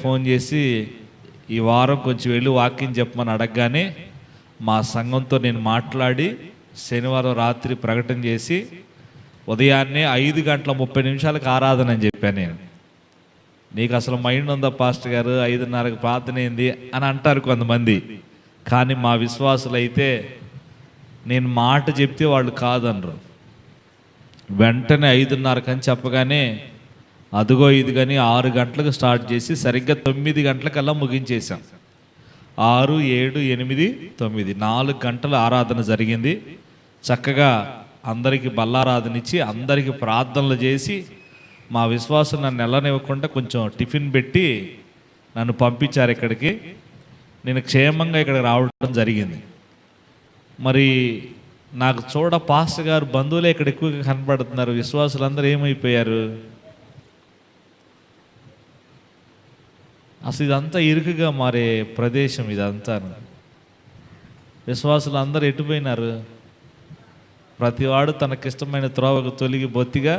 Phone చేసి ఈ వారం కొంచెం వెళ్ళి వాక్యం చెప్పమని అడగగానే మా సంఘంతో నేను మాట్లాడి శనివారం రాత్రి ప్రకటన చేసి ఉదయాన్నే 5:30 ఆరాధన అని చెప్పాను. నేను నీకు అసలు మైండ్ ఉందా పాస్టర్ గారు, 5:30కి ప్రార్థన ఏంది అని అంటారు కొంతమంది. కానీ మా విశ్వాసులు అయితే నేను మాట చెప్తే వాళ్ళు కాదనరు. వెంటనే 5:30 అని చెప్పగానే అదిగో ఇది కానీ 6 గంటలకు స్టార్ట్ చేసి సరిగ్గా 9 గంటలకల్లా ముగించేసాం. 6, 7, 8, 9 4 గంటల ఆరాధన జరిగింది. చక్కగా అందరికీ బల్లారాధన ఇచ్చి అందరికీ ప్రార్థనలు చేసి మా విశ్వాసం నన్ను వెళ్ళనివ్వకుండా కొంచెం టిఫిన్ పెట్టి నన్ను పంపించారు ఇక్కడికి. నేను క్షేమంగా ఇక్కడికి రావడం జరిగింది. మరి నాకు పాస్టర్ గారు బంధువులే ఇక్కడ ఎక్కువగా కనపడుతున్నారు. విశ్వాసులందరూ ఏమైపోయారు? అసలు ఇదంతా ఇరుకుగా మారే ప్రదేశం ఇదంతా. విశ్వాసులు అందరూ ఎటుపోయినారు? ప్రతివాడు తనకిష్టమైన త్రోవకు తొలగి బొత్తిగా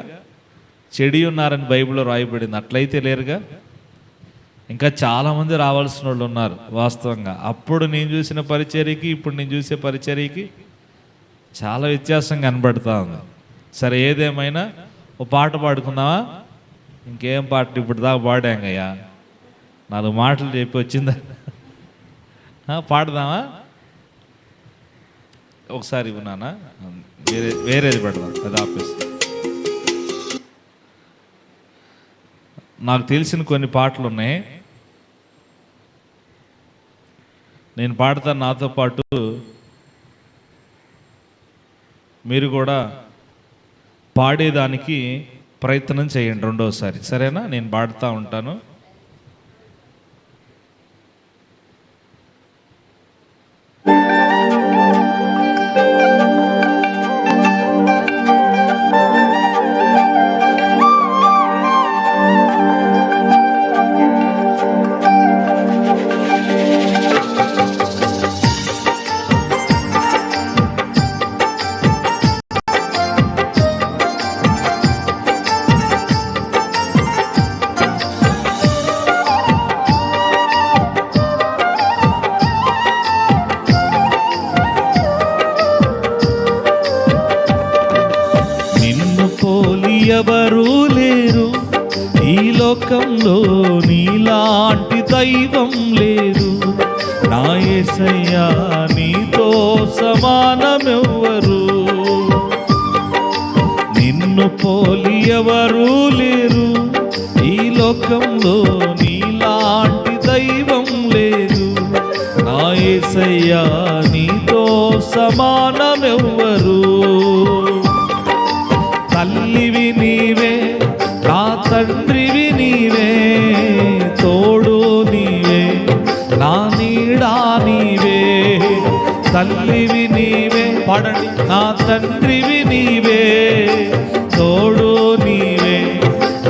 చెడి ఉన్నారని బైబిల్లో రాయబడింది. అట్లయితే లేరుగా. ఇంకా చాలామంది రావాల్సిన వాళ్ళు ఉన్నారు. వాస్తవంగా అప్పుడు నేను చూసిన పరిచర్యకి ఇప్పుడు నేను చూసే పరిచర్యకి చాలా వ్యత్యాసం కనబడుతూ ఉంది. సరే, ఏదేమైనా ఓ పాట పాడుకుందామా? ఇంకేం పాట ఇప్పుడు దాకా పాడాంగయ్యా, 4 మాటలు చెప్పి వచ్చిందా? పాడదామా? ఒకసారి ఇవ్వనా? వేరేది పెడదాం, అది ఆపేసి. నాకు తెలిసిన కొన్ని పాటలు ఉన్నాయి, నేను పాడతాను. నాతో పాటు మీరు కూడా పాడేదానికి ప్రయత్నం చేయండి రెండోసారి, సరేనా? నేను పాడుతూ ఉంటాను. ఎవరూ లేరు ఈ లోకంలో, నీలాంటి దైవం లేరు. నా యేసయ్యా నీతో సమానమెవ్వరు. నిన్ను పోలి ఎవరూ లేరు ఈ లోకంలో, నీలాంటి దైవం లేరు. నా యేసయ్యా నీతో సమానమెవ్వరు. తల్లివి నీవే, నా తండ్రివి నీవే, తోడు నీవే, నా నీడా నీవే. తల్లివి నీవే, పాడండి. నా తండ్రివి నీవే, తోడు నీవే,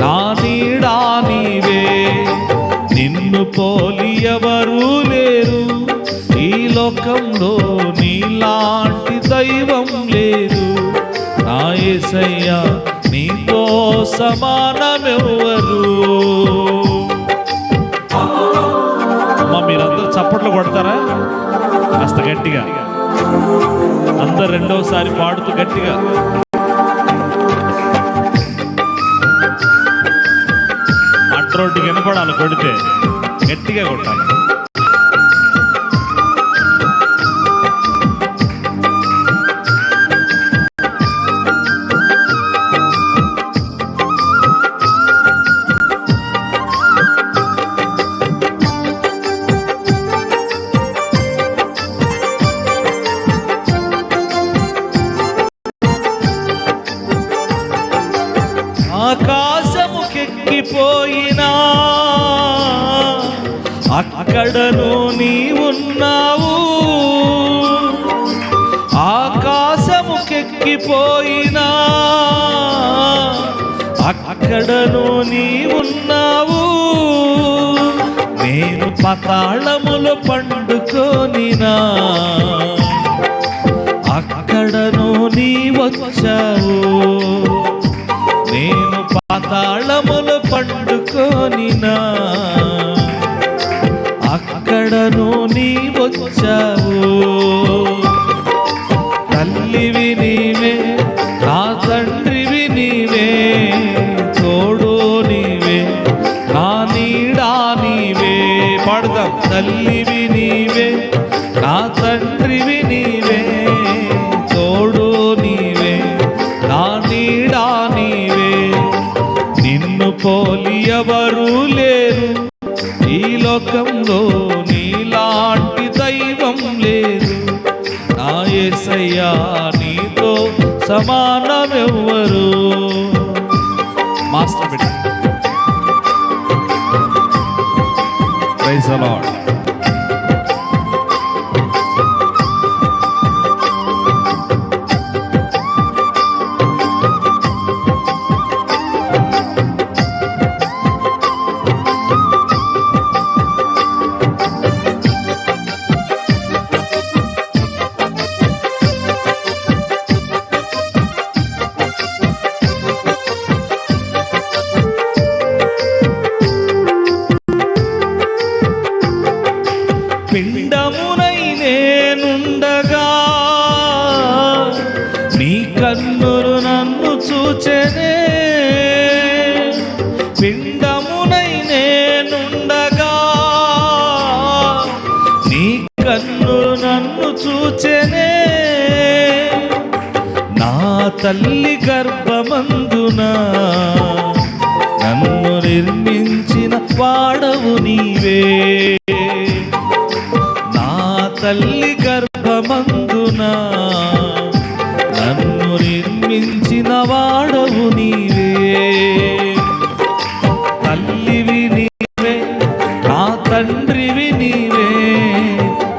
నా నీడా నీవే. నిన్ను పోలి ఎవరూ లేరు ఈ లోకంలో, నీలాంటి దైవం లేదు. నా యేసయ్యా నీతో సమానమెవ్వరు. అమ్మా, మీరందరూ చప్పట్లు కొడతారా? కాస్త గట్టిగా అందరు రెండోసారి పాడుతూ గట్టిగా. అట్రోడ్డు వినపడాలి, కొడితే గట్టిగా కొట్టాలి. ఆకాశముకెక్కిపోయినా అక్కడను నీవున్నావు. ఆకాశముకెక్కిపోయినా అక్కడను నీవున్నావు. నేను పాతాళములో పండుకొనినా అక్కడను నీ వచ్చావు. నేను పాతాళములో పండుకొనినా నీడను నీ వచ్చావు. తల్లివి నీవే, నా తండ్రివి నీవే, తోడు నీవే, నా నీడా నీవే. పాడుదాం. తల్లివి నీవే, నా తండ్రివి నీవే, తోడు నీవే, నా నీడా నీవే. నిన్ను పోలి ఎవరు లేరు ఈ లోకంలో, నీలాంటి దైవం లేదు. నా యేసయ్యా నీతో సమానమెవ్వరు. మాస్టర్ బిడ్డ. Praise the lord. పిండమునై నేనుండగా నీ కన్నులు నన్ను చూచెనే. పిండమునై నేనుండగా నీ కన్నులు నన్ను చూచెనే. నా తల్లి గర్భమందున నన్ను నిర్మించిన వాడవు నీవే. తల్లి గర్భమందున నన్ను నిర్మించిన వాడవు నీవే. తల్లివి నీవే, నా తండ్రివి నీవే,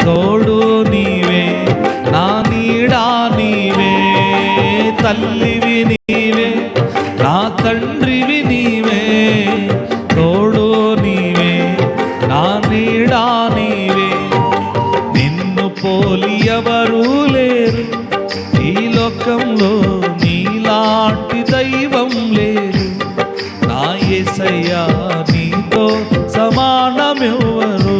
తోడు నీవే, నా నీడా నీవే. తల్లివి నీవే, నా తండ్రివి నీవే, తోడు నీవే, నా నీడా నీవే. పోలి ఎవరు లేరు ఈ లోకంలో, నీలాంటి దైవం లేరు. నా యేసయ్యా నీతో సమానమెవ్వరు.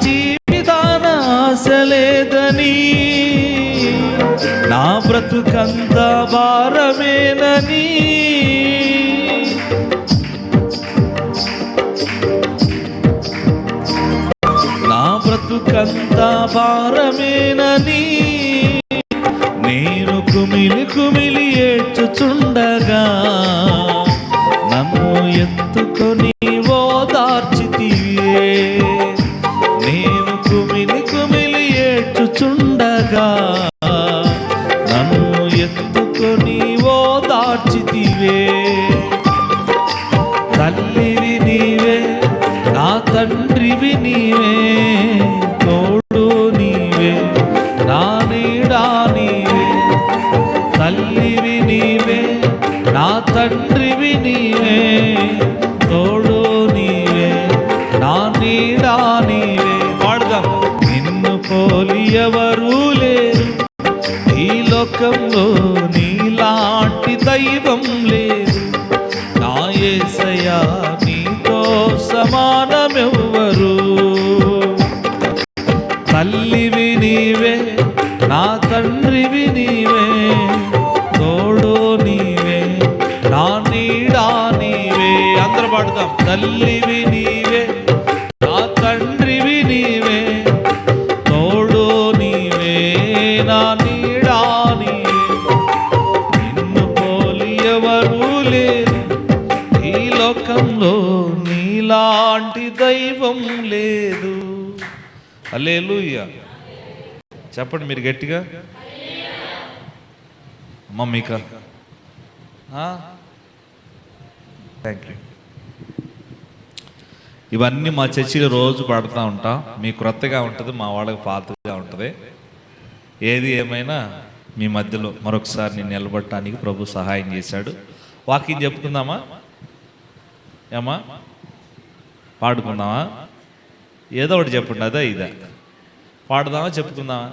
జీవితాన ఆశ లేదని, నా బ్రతుకంత భారమేనని, నా బ్రతుకంత భారమేనని, నేను కుమిలి కుమిలి ఏడ్చుచుండగా నన్ను ఎత్తుకొని ఓదార్చితివే. నేను కుమిలి కుమిలి ఏడ్చుచుండగా నన్ను ఎత్తుకొని ఓదార్చితివే. తల్లివి నీవే, నా తండ్రివి నీవే, తోడు నీవే, నా నీడా నీవే. తల్లివి నీవే, నా తండ్రివి నీవే, తోడు నీవే, నా నీడా నీవే. పాడదాం. నిన్ను పోలి ఎవరు లేరు ఈ లోకంలో, నీలాంటి దైవం లేదు. నా యేసయ్యా నీతో సమానమెవ్వరు. తల్లివి నీవే, నా తండ్రివి నీవే, తోడు నీవే, నా నీడా నీవే. అందరూ పాడుదాం. తల్లివి నీవే, నా తండ్రివి నీవే, తోడు నీవే, నా నీడా నీవే. నిన్ను పోలి ఎవరు లేరు ఈ లోకంలో, నీలాంటి దైవం లేదు. హల్లెలూయా. చెప్పండి మీరు గట్టిగా. మమ్మీకా థ్యాంక్ యూ. ఇవన్నీ మా చర్చిలో రోజు పడుతూ ఉంటాం. మీకు క్రొత్తగా ఉంటుంది, మా వాళ్ళకి పాతగా ఉంటుంది. ఏది ఏమైనా మీ మధ్యలో మరొకసారి నేను నిలబడటానికి ప్రభు సహాయం చేశాడు. వాకింగ్ చెప్పుకుందామా? ఏమా పాడుకుందామా? ఏదో ఒకటి చెప్పండి. అదే ఇదే పాడుదామా చెప్పుకుందామా?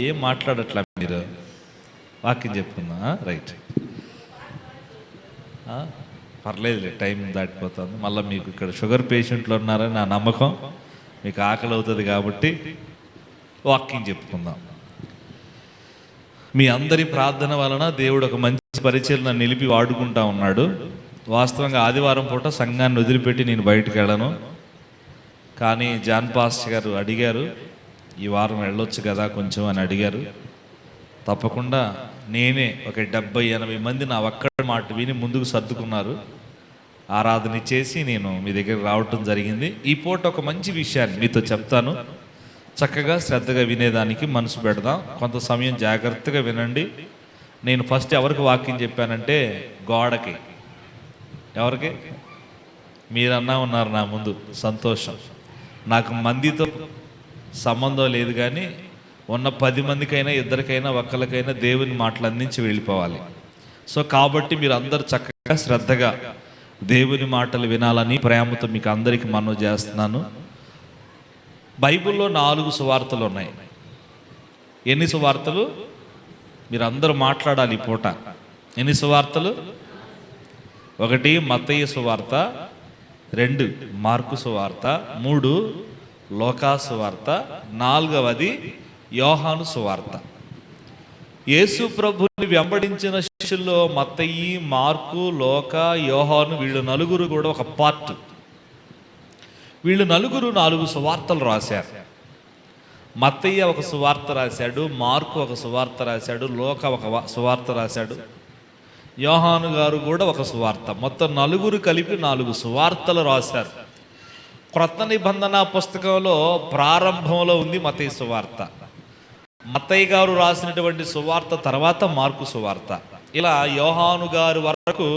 ఏం మాట్లాడట్లా మీరు? వాకింగ్ చెప్పుకుందామా? రైట్, పర్లేదులే, టైం దాటిపోతుంది. మళ్ళీ మీకు ఇక్కడ షుగర్ పేషెంట్లు ఉన్నారని నా నమ్మకం. మీకు ఆకలి అవుతుంది కాబట్టి వాకింగ్ చెప్పుకుందాం. మీ అందరి ప్రార్థన వలన దేవుడు ఒక మంచి పరిచయను నిలిపి వాడుకుంటా ఉన్నాడు. వాస్తవంగా ఆదివారం పూట సంఘాన్ని వదిలిపెట్టి నేను బయటకు వెళ్ళను, కానీ జాన్ పాస్టర్ గారు అడిగారు, ఈ వారం వెళ్ళొచ్చు కదా కొంచెం అని అడిగారు. తప్పకుండా నేనే ఒక 70-80 మంది నా ఒక్కడి మాట విని ముందుకు సర్దుకున్నారు. ఆరాధన చేసి నేను మీ దగ్గర రావటం జరిగింది. ఈ పూట ఒక మంచి విషయాన్ని మీతో చెప్తాను. చక్కగా శ్రద్ధగా వినేదానికి మనసు పెడదాం. కొంత సమయం జాగ్రత్తగా వినండి. నేను ఫస్ట్ ఎవరికి వాక్యం చెప్పానంటే గోడకి. ఎవరికి? మీరన్నా ఉన్నారు నా ముందు, సంతోషం. నాకు మందితో సంబంధం లేదు, కానీ ఉన్న 10 మందికైనా, ఇద్దరికైనా, ఒక్కరికైనా దేవుని మాటలు అందించి వెళ్ళిపోవాలి. సో కాబట్టి మీరు అందరూ చక్కగా శ్రద్ధగా దేవుని మాటలు వినాలని ప్రేమతో మీకు అందరికీ మనవి చేస్తున్నాను. బైబిల్లో 4 సువార్తలు ఉన్నాయి. ఎన్ని సువార్తలు? మీరు అందరూ మాట్లాడాలి ఈ పూట. ఎన్ని సువార్తలు? 1 మత్తయి సువార్త, 2 మార్కు సువార్త, 3 లూకా సువార్త, 4వది యోహాను సువార్త. యేసు ప్రభుని వెంబడించిన శిష్యుల్లో మత్తయి, మార్కు, లూకా, యోహాను వీళ్ళు నలుగురు కూడా ఒక పార్ట్. వీళ్ళు నలుగురు 4 సువార్తలు రాశారు. మత్తయ్య ఒక సువార్త రాశాడు, మార్కు ఒక సువార్త రాశాడు, లూకా ఒక సువార్త రాశాడు, యోహాను గారు కూడా ఒక సువార్త. మొత్తం నలుగురు కలిపి 4 సువార్తలు రాశారు. క్రొత్త నిబంధన పుస్తకంలో ప్రారంభంలో ఉంది మత్తయి సువార్త. మత్తయ్య గారు రాసినటువంటి సువార్త తర్వాత మార్కు సువార్త. ఇలా యోహాను గారు వరకు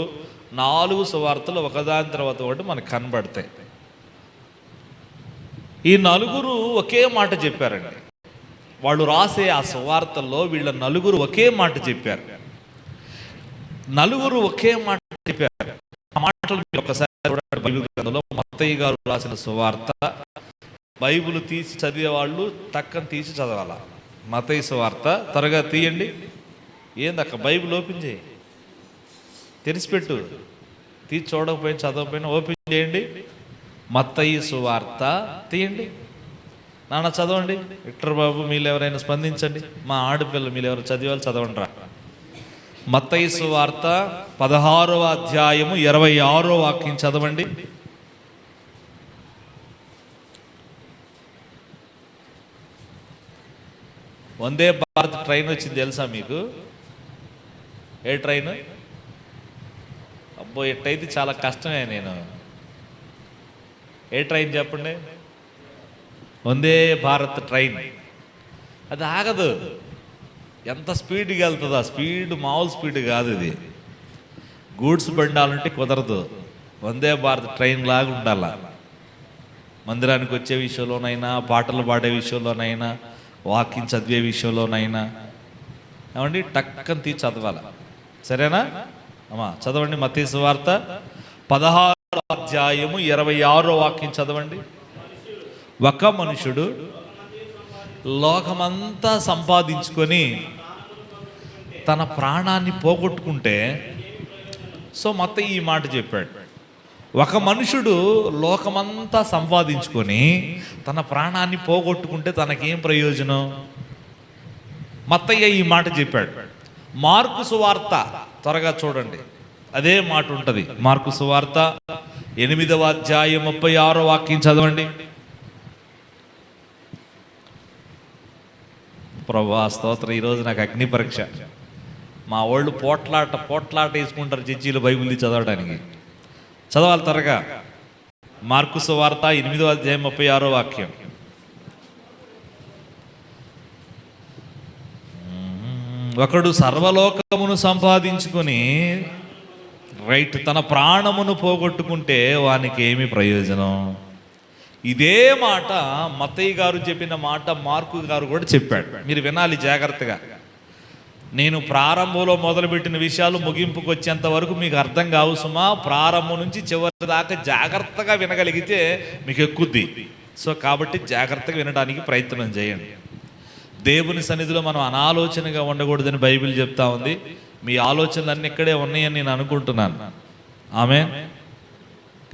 4 సువార్తలు ఒకదాని తర్వాత ఒకటి మనకు కనబడతాయి. ఈ నలుగురు ఒకే మాట చెప్పారండి. వాళ్ళు రాసే ఆ సువార్తల్లో వీళ్ళ నలుగురు ఒకే మాట చెప్పారు. నలుగురు ఒకే మాట చెప్పారు. ఆ మాటలు ఒకసారి బైబిల్ గ్రంథంలో మత్తయి గారు రాసిన సువార్త. బైబిల్ తీసి చదివే వాళ్ళు టక్కన తీసి చదవాల. మత్తయి సువార్త త్వరగా తీయండి. ఏందక్క బైబిల్ ఓపెన్ చేయి, తెరిచిపెట్టు. తీసి చూడకపోయినా చదవకపోయినా ఓపెన్ చేయండి. మత్తయి సువార్త తీయండి. నాన్న చదవండి. విక్టర్ బాబు మీరు ఎవరైనా స్పందించండి. మా ఆడపిల్ల మీరు ఎవరు చదివాలి చదవండి రా. మత్తయి సువార్త 16వ అధ్యాయము 26వ వాక్యం చదవండి. వందే భారత్ ట్రైన్ వచ్చింది తెలుసా మీకు? ఏ ట్రైన్? అబ్బో ఎట్టయితే చాలా కష్టమే. నేను ఏ ట్రైన్ చెప్పండి? వందే భారత్ ట్రైన్. అది ఆగదు. ఎంత స్పీడ్గా వెళ్తుందో ఆ స్పీడ్ మామూలు స్పీడ్ కాదు. ఇది గూడ్స్ బండాలంటే కుదరదు. వందే భారత్ ట్రైన్ లాగా ఉండాల. మందిరానికి వచ్చే విషయంలోనైనా, పాటలు పాడే విషయంలోనైనా, వాకింగ్ చదివే విషయంలోనైనా ఏమండి టక్కని తీసి చదవాల. సరేనా అమ్మా? చదవండి మత్తయి సువార్త 16వ అధ్యాయము 26వ వాక్యం చదవండి. ఒక మనుషుడు లోకమంతా సంపాదించుకొని తన ప్రాణాన్ని పోగొట్టుకుంటే, సో మత్తయి ఈ మాట చెప్పాడు. ఒక మనుషుడు లోకమంతా సంపాదించుకొని తన ప్రాణాన్ని పోగొట్టుకుంటే తనకేం ప్రయోజనం? మత్తయ్య ఈ మాట చెప్పాడు. మార్కు సువార్త త్వరగా చూడండి, అదే మాట ఉంటుంది. మార్కు సువార్త 8వ అధ్యాయం 36వ వాక్యం చదవండి. ప్రభువా స్తోత్రం. ఈరోజు నాకు అగ్ని పరీక్ష. మా వాళ్ళు పోట్లాట వేసుకుంటారు చర్చీలు బైబిల్ చదవడానికి. చదవాలి త్వరగా. మార్కు సువార్త 8వ అధ్యాయం 36వ వాక్యం. ఒకడు సర్వలోకమును సంపాదించుకొని రైట్. తన ప్రాణమును పోగొట్టుకుంటే వానికి ఏమి ప్రయోజనం? ఇదే మాట మత్తయి గారు చెప్పిన మాట మార్కు గారు కూడా చెప్పాడు. మీరు వినాలి జాగ్రత్తగా. నేను ప్రారంభంలో మొదలుపెట్టిన విషయాలు ముగింపుకు వచ్చేంత వరకు మీకు అర్థం కావు సుమా. ప్రారంభం నుంచి చివరి దాకా జాగ్రత్తగా వినగలిగితే మీకు ఎక్కుద్ది. సో కాబట్టి జాగ్రత్తగా వినడానికి ప్రయత్నం చేయండి. దేవుని సన్నిధిలో మనం అనాలోచనగా ఉండకూడదని బైబిల్ చెప్తా ఉంది. మీ ఆలోచనలు అన్నీ ఇక్కడే ఉన్నాయని నేను అనుకుంటున్నాను. ఆమేన్.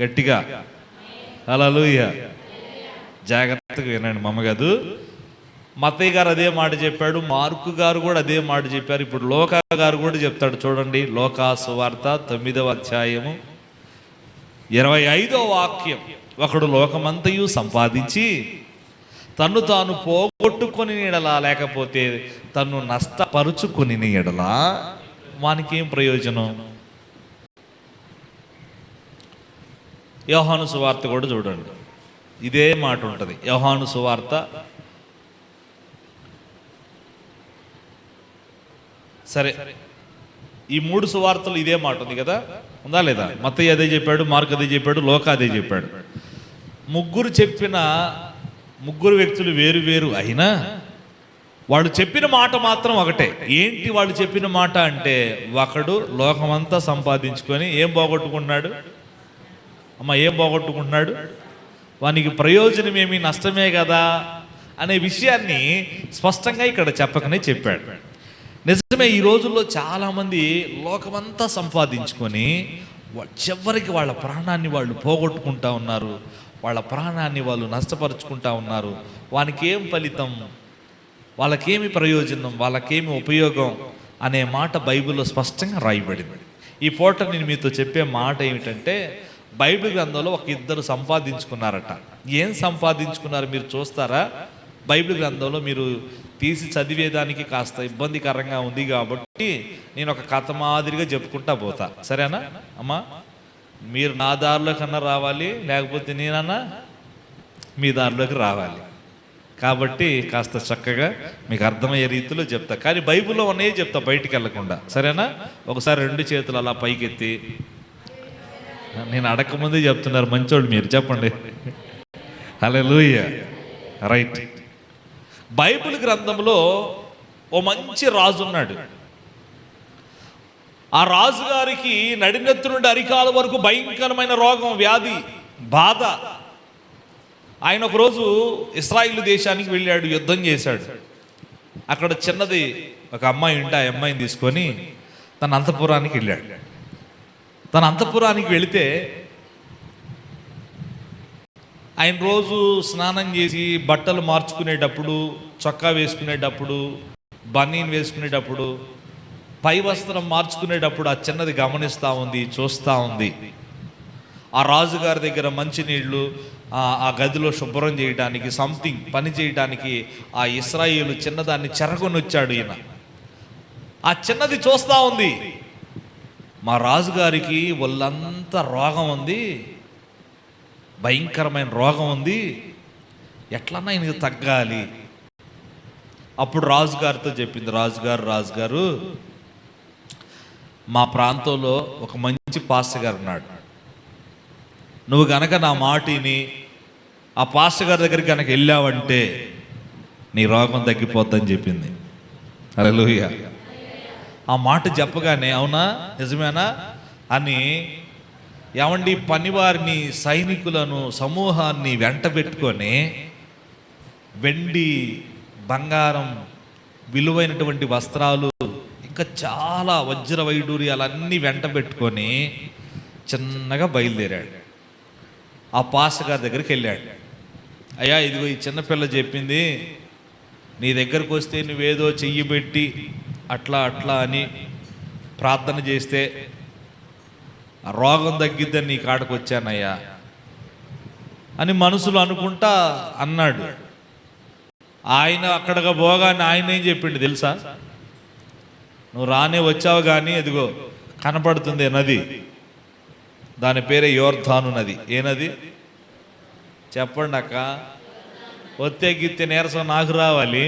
గట్టిగా హల్లెలూయా. జాగ్రత్తగా వినండి. మమ్మ కాదు, మత్తయి గారు అదే మాట చెప్పాడు, మార్కు గారు కూడా అదే మాట చెప్పారు. ఇప్పుడు లోకా గారు కూడా చెప్తాడు. చూడండి, లోకా సువార్త 9వ అధ్యాయము 25వ వాక్యం. ఒకడు లోకమంతయు సంపాదించి తన్ను తాను పోగొట్టుకొని ఎడలా, లేకపోతే తన్ను నష్టపరుచుకొని ఎడలా వానికి ఏం ప్రయోజనం? యోహాను సువార్త కూడా చూడండి, ఇదే మాట ఉంటుంది. యోహాను సువార్త సరే, ఈ 3 సువార్తలు ఇదే మాట ఉంది కదా, ఉందా లేదా? మత్తయి అదే చెప్పాడు, మార్కు అదే చెప్పాడు, లోకా అదే చెప్పాడు. ముగ్గురు వ్యక్తులు వేరు వేరు అయినా వాళ్ళు చెప్పిన మాట మాత్రం ఒకటే. ఏంటి వాళ్ళు చెప్పిన మాట అంటే, ఒకడు లోకమంతా సంపాదించుకొని ఏం పోగొట్టుకుంటున్నాడు? ఏం పోగొట్టుకుంటున్నాడు? వానికి ప్రయోజనం ఏమి, నష్టమే కదా అనే విషయాన్ని స్పష్టంగా ఇక్కడ చెప్పకనే చెప్పాడు. నిజమే, ఈ రోజుల్లో చాలామంది లోకమంతా సంపాదించుకొని చివరికి వాళ్ళ ప్రాణాన్ని వాళ్ళు పోగొట్టుకుంటా ఉన్నారు. వాళ్ళ ప్రాణాన్ని వాళ్ళు నష్టపరుచుకుంటా ఉన్నారు. వానికి ఏం ఫలితం, వాళ్ళకేమి ప్రయోజనం, వాళ్ళకేమి ఉపయోగం అనే మాట బైబిల్లో స్పష్టంగా రాయబడింది. ఈ పూట నేను మీతో చెప్పే మాట ఏమిటంటే, బైబిల్ గ్రంథంలో ఒక ఇద్దరు సంపాదించుకున్నారట. ఏం సంపాదించుకున్నారు మీరు చూస్తారా? బైబిల్ గ్రంథంలో మీరు తీసి చదివేదానికి కాస్త ఇబ్బందికరంగా ఉంది కాబట్టి నేను ఒక కథ మాదిరిగా చెప్పుకుంటా పోతా, సరేనా అమ్మా? మీరు నా దారిలో కన్నా రావాలి, లేకపోతే నేనన్నా మీ దారిలోకి రావాలి. కాబట్టి కాస్త చక్కగా మీకు అర్థమయ్యే రీతిలో చెప్తా. కానీ బైబిల్లో ఉన్నాయే చెప్తా, బయటికి వెళ్ళకుండా, సరేనా? ఒకసారి 2 చేతులు అలా పైకెత్తి, నేను అడగకముందే చెప్తున్నారు, మంచోళ్ళు మీరు, చెప్పండి హల్లెలూయా. రైట్. బైబిల్ గ్రంథంలో ఓ మంచి రాజు ఉన్నాడు. ఆ రాజుగారికి నడినెత్తు నుండి అరికాల వరకు భయంకరమైన రోగం, వ్యాధి, బాధ. ఆయన ఒకరోజు ఇశ్రాయేలు దేశానికి వెళ్ళాడు, యుద్ధం చేశాడు. అక్కడ చిన్నది ఒక అమ్మాయి ఉంటే ఆ అమ్మాయిని తీసుకొని తన అంతఃపురానికి వెళ్ళాడు. తన అంతఃపురానికి వెళితే ఆయన రోజు స్నానం చేసి బట్టలు మార్చుకునేటప్పుడు, చొక్కా వేసుకునేటప్పుడు, బనీన్ వేసుకునేటప్పుడు, పై వస్త్రం మార్చుకునేటప్పుడు ఆ చిన్నది గమనిస్తూ ఉంది, చూస్తూ ఉంది. ఆ రాజుగారి దగ్గర మంచినీళ్ళు, ఆ గదిలో శుభ్రం చేయడానికి, సంథింగ్ పని చేయడానికి ఆ ఇశ్రాయేలు చిన్నదాన్ని చెరగొని వచ్చాడు ఈయన. ఆ చిన్నది చూస్తూ ఉంది, మా రాజుగారికి ఒళ్ళంతా రోగం ఉంది, భయంకరమైన రోగం ఉంది, ఎట్లన్నా ఆయనకి తగ్గాలి. అప్పుడు రాజుగారితో చెప్పింది, రాజుగారు మా ప్రాంతంలో ఒక మంచి పాస్టర్ గారు ఉన్నాడు. నువ్వు గనక నా మాటిని ఆ పాస్టర్ గారి దగ్గరికి కనుక వెళ్ళావంటే నీ రోగం తగ్గిపోద్దని చెప్పింది. హల్లెలూయా. ఆ మాట చెప్పగానే అవునా నిజమేనా అని ఏమండి పనివారిని, సైనికులను, సమూహాన్ని వెంట పెట్టుకొని వెండి, బంగారం, విలువైనటువంటి వస్త్రాలు, ఇంకా చాలా వజ్ర వైడూర్యాలన్నీ వెంట పెట్టుకొని చిన్నగా బయలుదేరాడు. ఆ పాస్టర్ గారి దగ్గరికి వెళ్ళాడు. అయ్యా, ఇదిగో ఈ చిన్నపిల్ల చెప్పింది, నీ దగ్గరకు వస్తే నువ్వేదో చెయ్యి పెట్టి అట్లా అని ప్రార్థన చేస్తే ఆ రోగం తగ్గిద్దని నీ కాడకు వచ్చానయ్యా అని మనసులో అనుకుంటా అన్నాడు. ఆయన అక్కడికి పోగానే ఆయన ఏం చెప్పిండు తెలుసా? నువ్వు రానే వచ్చావు కానీ అదిగో కనపడుతుంది నది, దాని పేరే యోర్ధాను నది. ఏ నది చెప్పండి అక్క? ఒత్తే గిత్తే నీరసం నాకు రావాలి,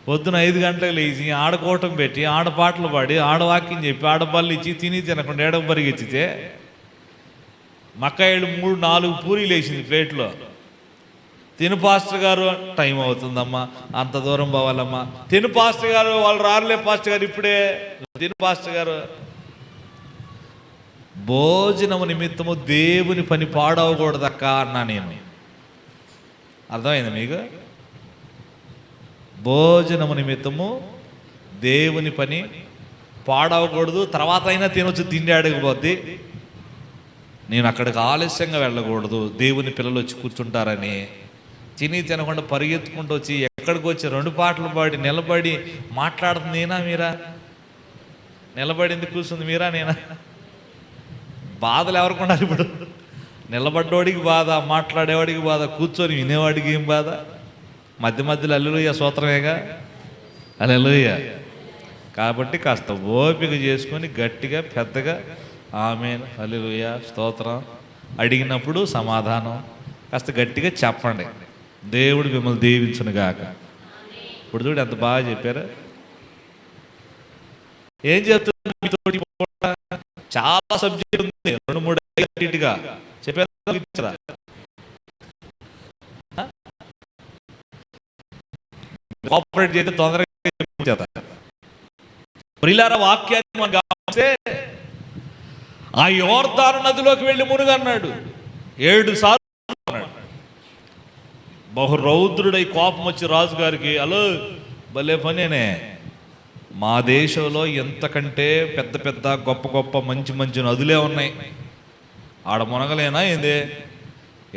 పొద్దున 5 గంటలకు లేచి ఆడకోవటం పెట్టి ఆడ పాటలు పాడి ఆడ వాక్యం చెప్పి ఆడ బళ్ళు ఇచ్చి తిని తినకుండా ఏడకు పరిగెత్తితే మక్కాయిలు 3-4 పూరీలు వేసింది ప్లేట్లో. తిను పాస్టర్ గారు, టైం అవుతుందమ్మా, అంత దూరం పోవాలమ్మా. తిను పాస్టర్ గారు, వాళ్ళు రారులే పాస్టర్ గారు ఇప్పుడే. తిను పాస్టర్ గారు. భోజనము నిమిత్తము దేవుని పని పాడవకూడదక్క అన్నా నేను. అర్థమైంది మీకు? భోజనము నిమిత్తము దేవుని పని పాడవకూడదు. తర్వాత అయినా తినొచ్చు, తిండి అడగబోద్ది. నేను అక్కడికి ఆలస్యంగా వెళ్ళకూడదు, దేవుని పిల్లలు వచ్చి కూర్చుంటారని. తిని తినకుండా పరిగెత్తుకుంటూ వచ్చి ఎక్కడికి వచ్చి 2 పాటలు పాడి నిలబడి మాట్లాడుతుంది నేనా మీరా? నిలబడింది కూర్చుంది మీరా నేనా? బాధలు ఎవరికి ఉండాలి ఇప్పుడు? నిలబడ్డవాడికి బాధ, మాట్లాడేవాడికి బాధ, కూర్చొని వినేవాడికి ఏం బాధ? మధ్య మధ్యలో హల్లెలూయా స్తోత్రమేగా, హల్లెలూయా. కాబట్టి కాస్త ఓపిక చేసుకొని గట్టిగా పెద్దగా ఆమేన్ హల్లెలూయా స్తోత్రం అడిగినప్పుడు సమాధానం కాస్త గట్టిగా చెప్పండి. దేవుడు మిమ్మల్ని దీవించును గాక. ఇప్పుడు చూడు ఎంత బాగా చెప్పారు. ఏం చెప్తున్నారు? చాలా సబ్జెక్ట్ ఉంది, 2-3 చెప్పారా? కోఆపరేట్ చేస్తే తొందరగా ప్రియులారా, వాక్యాన్ని మనం గమనిస్తే ఆ యోర్దాను నదిలోకి వెళ్ళి మునుగన్నాడు 7 సార్లు అన్నాడు. బహు రౌద్రుడై కోపం వచ్చి రాజుగారికి, హలో భలే పనేనే, మా దేశంలో ఎంతకంటే పెద్ద పెద్ద గొప్ప గొప్ప మంచి మంచి నదులే ఉన్నాయి, ఆడ మునగలేనా ఏందే?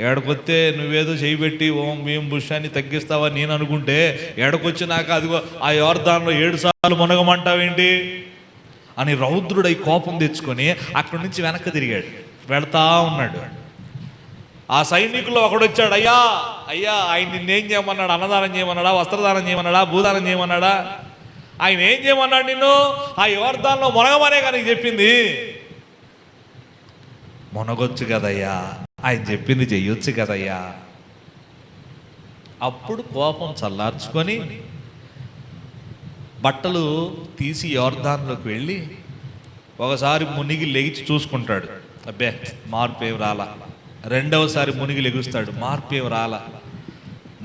ఏడకొస్తే నువ్వేదో చేయబెట్టి ఓం భీం బుషాన్ని తగ్గిస్తావని నేను అనుకుంటే ఏడకొచ్చినాక అదిగో ఆ యోర్దాన్లో 7 సార్లు మునగమంటావేంటి అని రౌద్రుడై కోపం తెచ్చుకొని అక్కడి నుంచి వెనక్కి తిరిగాడు, వెళతా ఉన్నాడు. ఆ సైనికుల్లో ఒకడొచ్చాడు, అయ్యా అయ్యా ఆయన నిన్నేం చేయమన్నాడు? అన్నదానం చేయమన్నాడా? వస్త్రదానం చేయమన్నాడా? భూదానం చేయమన్నాడా? ఆయన ఏం చేయమన్నాడు నిన్ను? ఆ యోర్దాన్లో మునగమనే కానీ చెప్పింది. మునగొచ్చు కదయ్యా, ఆయన చెప్పింది చెయ్యొచ్చు కదయ్యా. అప్పుడు కోపం చల్లార్చుకొని బట్టలు తీసి యోర్దాన్లోకి వెళ్ళి ఒకసారి మునిగి లెగిచి చూసుకుంటాడు, అబ్బే మార్పు ఏం రాలా. 2వసారి మునిగి లెగుస్తాడు, మార్పు ఏం రాలా.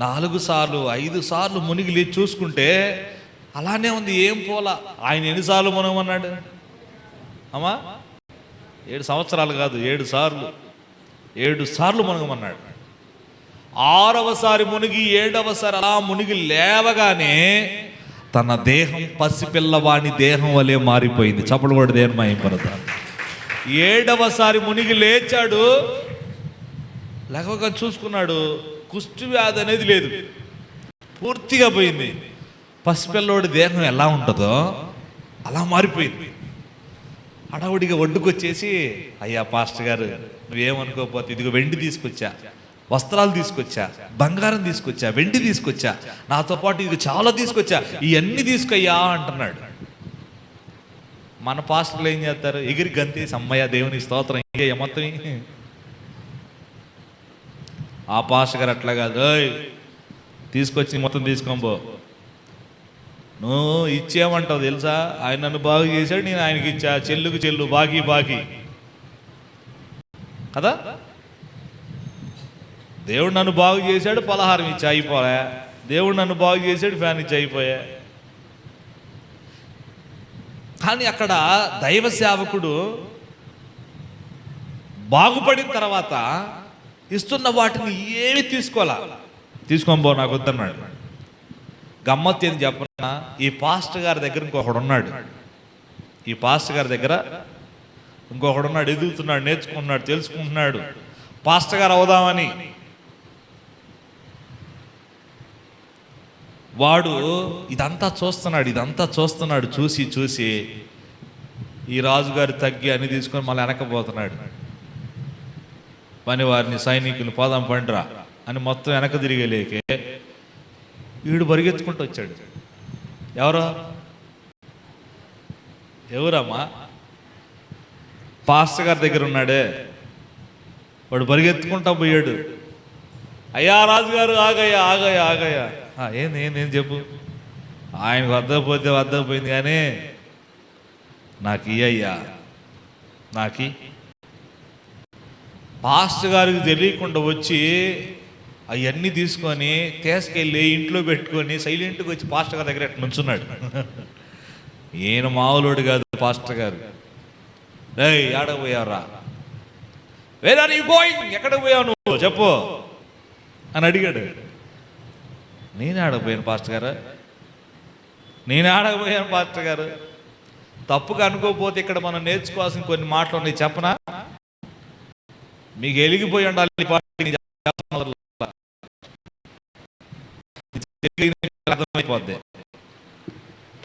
4 సార్లు 5 సార్లు మునిగి లేచి చూసుకుంటే అలానే ఉంది, ఏం పోలా. ఆయన ఎన్నిసార్లు మునగమన్నాడు అమ్మా? 7 సంవత్సరాలు కాదు, 7 సార్లు 7 సార్లు మునగమన్నాడు. 6వసారి మునిగి 7వసారి అలా మునిగి లేవగానే తన దేహం పసిపిల్లవాని దేహం వలె మారిపోయింది. చప్పలు కూడా దేని మహిమపడతారు. 7వసారి మునిగి లేచాడు, లేవగా చూసుకున్నాడు, కుష్టి వ్యాధి అనేది లేదు, పూర్తిగా పోయింది. పసిపిల్లోడి దేహం ఎలా ఉంటుందో అలా మారిపోయింది. హడావుడిగా ఒడ్డుకొచ్చేసి, అయ్యా పాస్టర్ గారు నువ్వేమనుకోకపోతే ఇదిగో వెండి తీసుకొచ్చా, వస్త్రాలు తీసుకొచ్చా, బంగారం తీసుకొచ్చా, వెండి తీసుకొచ్చా, నాతో పాటు ఇది చాలా తీసుకొచ్చా, ఇవన్నీ తీసుకొయ్యా అంటున్నాడు. మన పాస్టర్లు ఏం చేస్తారు? ఎగిరి గంతేసి అమ్మయ్య దేవుని స్తోత్రం ఇయ్య మొత్తం. ఆ పాస్టర్ గారు అట్లా కాదు, తీసుకొచ్చి మొత్తం తీసుకోబో, నువ్వు ఇచ్చేయమంటావు తెలుసా? ఆయన నన్ను బాగు చేశాడు, నేను ఆయనకి ఇచ్చా, చెల్లుకు చెల్లు, బాకీ బాకీ కదా. దేవుడు నన్ను బాగు చేశాడు, పలహారం ఇచ్చి అయిపోయా. దేవుడు నన్ను బాగు చేశాడు, ఫ్యాన్ ఇచ్చి అయిపోయా. కానీ అక్కడ దైవ సేవకుడు బాగుపడిన తర్వాత ఇస్తున్న వాటిని ఏమి తీసుకోవాలా, తీసుకొని పో నాకు వద్దన్నాడు. గమ్మత్తు ఏం చెప్పనా, ఈ పాస్టర్ గారి దగ్గర ఇంకొకడు ఉన్నాడు. ఈ పాస్టర్ గారి దగ్గర ఇంకొకడు ఉన్నాడు, ఎదుగుతున్నాడు, నేర్చుకుంటున్నాడు, తెలుసుకుంటున్నాడు, పాస్టర్ గారు అవుదామని. వాడు ఇదంతా చూస్తున్నాడు. చూసి ఈ రాజుగారి తగ్గి అని తీసుకొని మళ్ళీ వెనకపోతున్నాడు. పని వారిని సైనికులు పోదాం పండ్రా అని మొత్తం వెనక తిరిగేలేకే వీడు పరిగెత్తుకుంటూ వచ్చాడు. ఎవరమ్మా? పాస్టర్ గారి దగ్గర ఉన్నాడే, వాడు పరిగెత్తుకుంటా పోయాడు. అయ్యా రాజుగారు ఆగయ్యా. ఏం చెప్పు. ఆయనకు వద్దకపోయింది కానీ నాకు ఇయ్యయ్యా, నాకు పాస్టర్ గారికి తెలియకుండా వచ్చి అవన్నీ తీసుకొని తీసుకెళ్ళి ఇంట్లో పెట్టుకొని సైలెంట్గా వచ్చి పాస్టర్ గారి దగ్గర నుంచున్నాడు. ఈయన మామూలుడు కాదు పాస్టర్ గారు. ఏయ్ ఆడకు పోయావురా, వేర్ ఆర్ యు గోయింగ్, ఎక్కడికి పోయావు నువ్వు చెప్పు అని అడిగాడు. నేను ఆడకపోయాను పాస్టర్ గారు, నేను ఆడకపోయాను పాస్టర్ గారు. తప్పుగా అనుకోకపోతే ఇక్కడ మనం నేర్చుకోవాల్సిన కొన్ని మాటలు ఉన్నాయి, చెప్పనా? మీకు వెలిగిపోయి ఉండాలి. అర్థమైపోద్ది.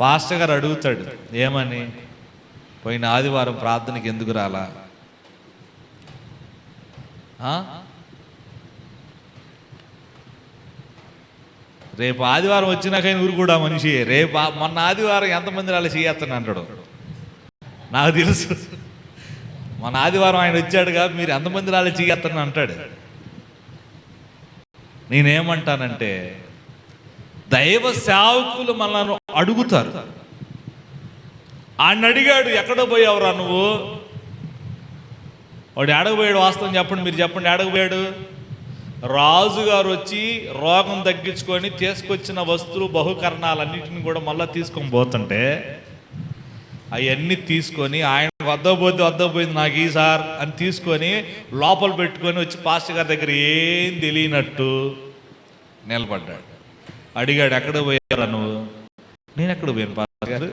పాస్టర్ గారు అడుగుతాడు ఏమని, పోయిన ఆదివారం ప్రార్థనకి ఎందుకు రాలా? రేపు ఆదివారం వచ్చినాకైనా ఊరు కూడా మనిషి. రేపు మొన్న ఆదివారం ఎంతమంది రాలే చేయొచ్చని అంటాడు. నాకు తెలుసు, మన ఆదివారం ఆయన వచ్చాడుగా, మీరు ఎంతమంది రాలే చేయొచ్చని అంటాడు. నేనేమంటానంటే, దైవ సేవకులు మనల్ని అడుగుతారు. ఆయన అడిగాడు, ఎక్కడ పోయావురా నువ్వు? వాడు ఏడకపోయాడు? వాస్తవం చెప్పండి, మీరు చెప్పండి. ఏడకపోయాడు? రాజుగారు వచ్చి రోగం తగ్గించుకొని తీసుకొచ్చిన వస్తువులు బహుకరణాలన్నింటిని కూడా మళ్ళీ తీసుకొని పోతుంటే అవన్నీ తీసుకొని ఆయన వద్దపోయింది నాకు ఈ సార్ అని తీసుకొని లోపల పెట్టుకొని వచ్చి పాస్టర్ గారి దగ్గర ఏం తెలియనట్టు నిలబడ్డాడు. అడిగాడు, ఎక్కడ పోయారా నువ్వు? నేను ఎక్కడ పోయాను పాస్టర్ గారు,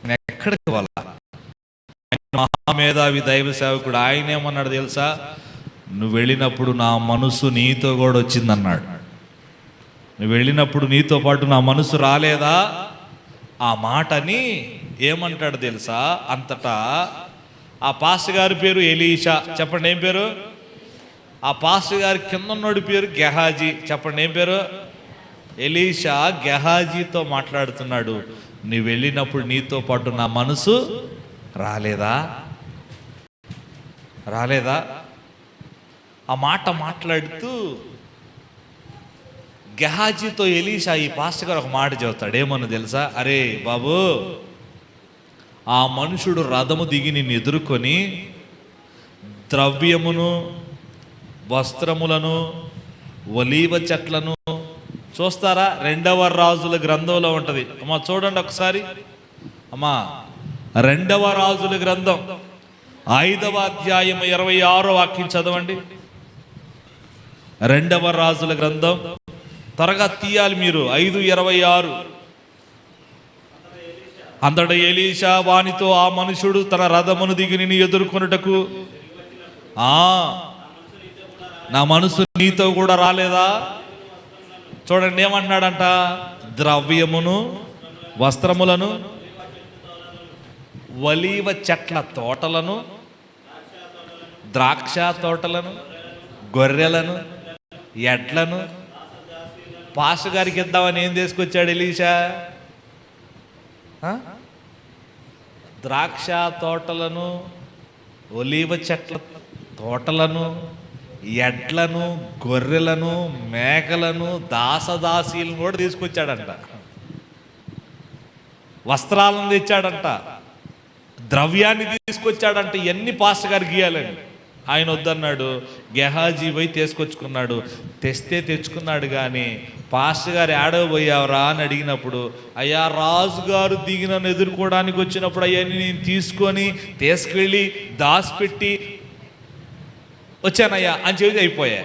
నేను ఎక్కడికి వాళ్ళ? మహామేధావి దైవ సేవకుడు. ఆయన ఏమన్నాడు తెలుసా? నువ్వు వెళ్ళినప్పుడు నా మనసు నీతో కూడా వచ్చిందన్నాడు. నువ్వు వెళ్ళినప్పుడు నీతో పాటు నా మనసు రాలేదా? ఆ మాటని ఏమంటాడు తెలుసా? అంతటా ఆ పాస్టర్ గారి పేరు ఎలీషా. చెప్పండి ఏం పేరు? ఆ పాస్టర్ గారి కింద ఉన్నోడి పేరు గెహాజీ. చెప్పండి ఏం పేరు? ఎలీషా గెహాజీతో మాట్లాడుతున్నాడు. నువ్వు వెళ్ళినప్పుడు నీతో పాటు నా మనసు రాలేదా? ఆ మాట మాట్లాడుతూ గెహాజీతో ఎలీషా ఈ పాస్టర్ గారు ఒక మాట చెబుతాడు. ఏమన్నా తెలుసా? అరే బాబు, ఆ మనుషుడు రథము దిగి నిన్ను ఎదుర్కొని ద్రవ్యమును, వస్త్రములను, ఒలీవ చెట్లను చూస్తారా? 2వ రాజుల గ్రంథంలో ఉంటుంది. అమ్మా చూడండి ఒకసారి. అమ్మా 2వ రాజుల గ్రంథం 5వ అధ్యాయం 26వ వాక్యం చదవండి. 2వ రాజుల గ్రంథం త్వరగా తీయాలి మీరు. 5:26. అంతట ఎలీషా వానితో, ఆ మనుషుడు తన రథమును దిగి నిన్ను ఎదుర్కొనుటకు నా మనసు నీతో కూడా రాలేదా? చూడండి ఏమంటున్నాడంట, ద్రవ్యమును, వస్త్రములను, ఒలీవ చెట్ల తోటలను, ద్రాక్ష తోటలను, గొర్రెలను, ఎడ్లను పాస్టర్ గారికి ఇద్దామని ఏం తీసుకొచ్చాడు ఎలీషా? ద్రాక్ష తోటలను, ఒలీవ చెట్ల తోటలను, ఎడ్లను, గొర్రెలను, మేకలను, దాసదాసీలను కూడా తీసుకొచ్చాడంట. వస్త్రాలను తెచ్చాడంట, ద్రవ్యాన్ని తీసుకొచ్చాడంట. ఇవన్నీ పాస్టర్ గారికి ఇవ్వాలని ఆయన వద్దన్నాడు. గెహాజీ పోయి తీసుకొచ్చుకున్నాడు. తెచ్చుకున్నాడు. కానీ పాస్టర్ గారు ఏడవబోయావరా అని అడిగినప్పుడు, అయ్యా రాజుగారు దిగి నన్ను ఎదుర్కోవడానికి వచ్చినప్పుడు అవన్నీ నేను తీసుకెళ్ళి దాచిపెట్టి వచ్చానయ్యా అని చెబితే అయిపోయా.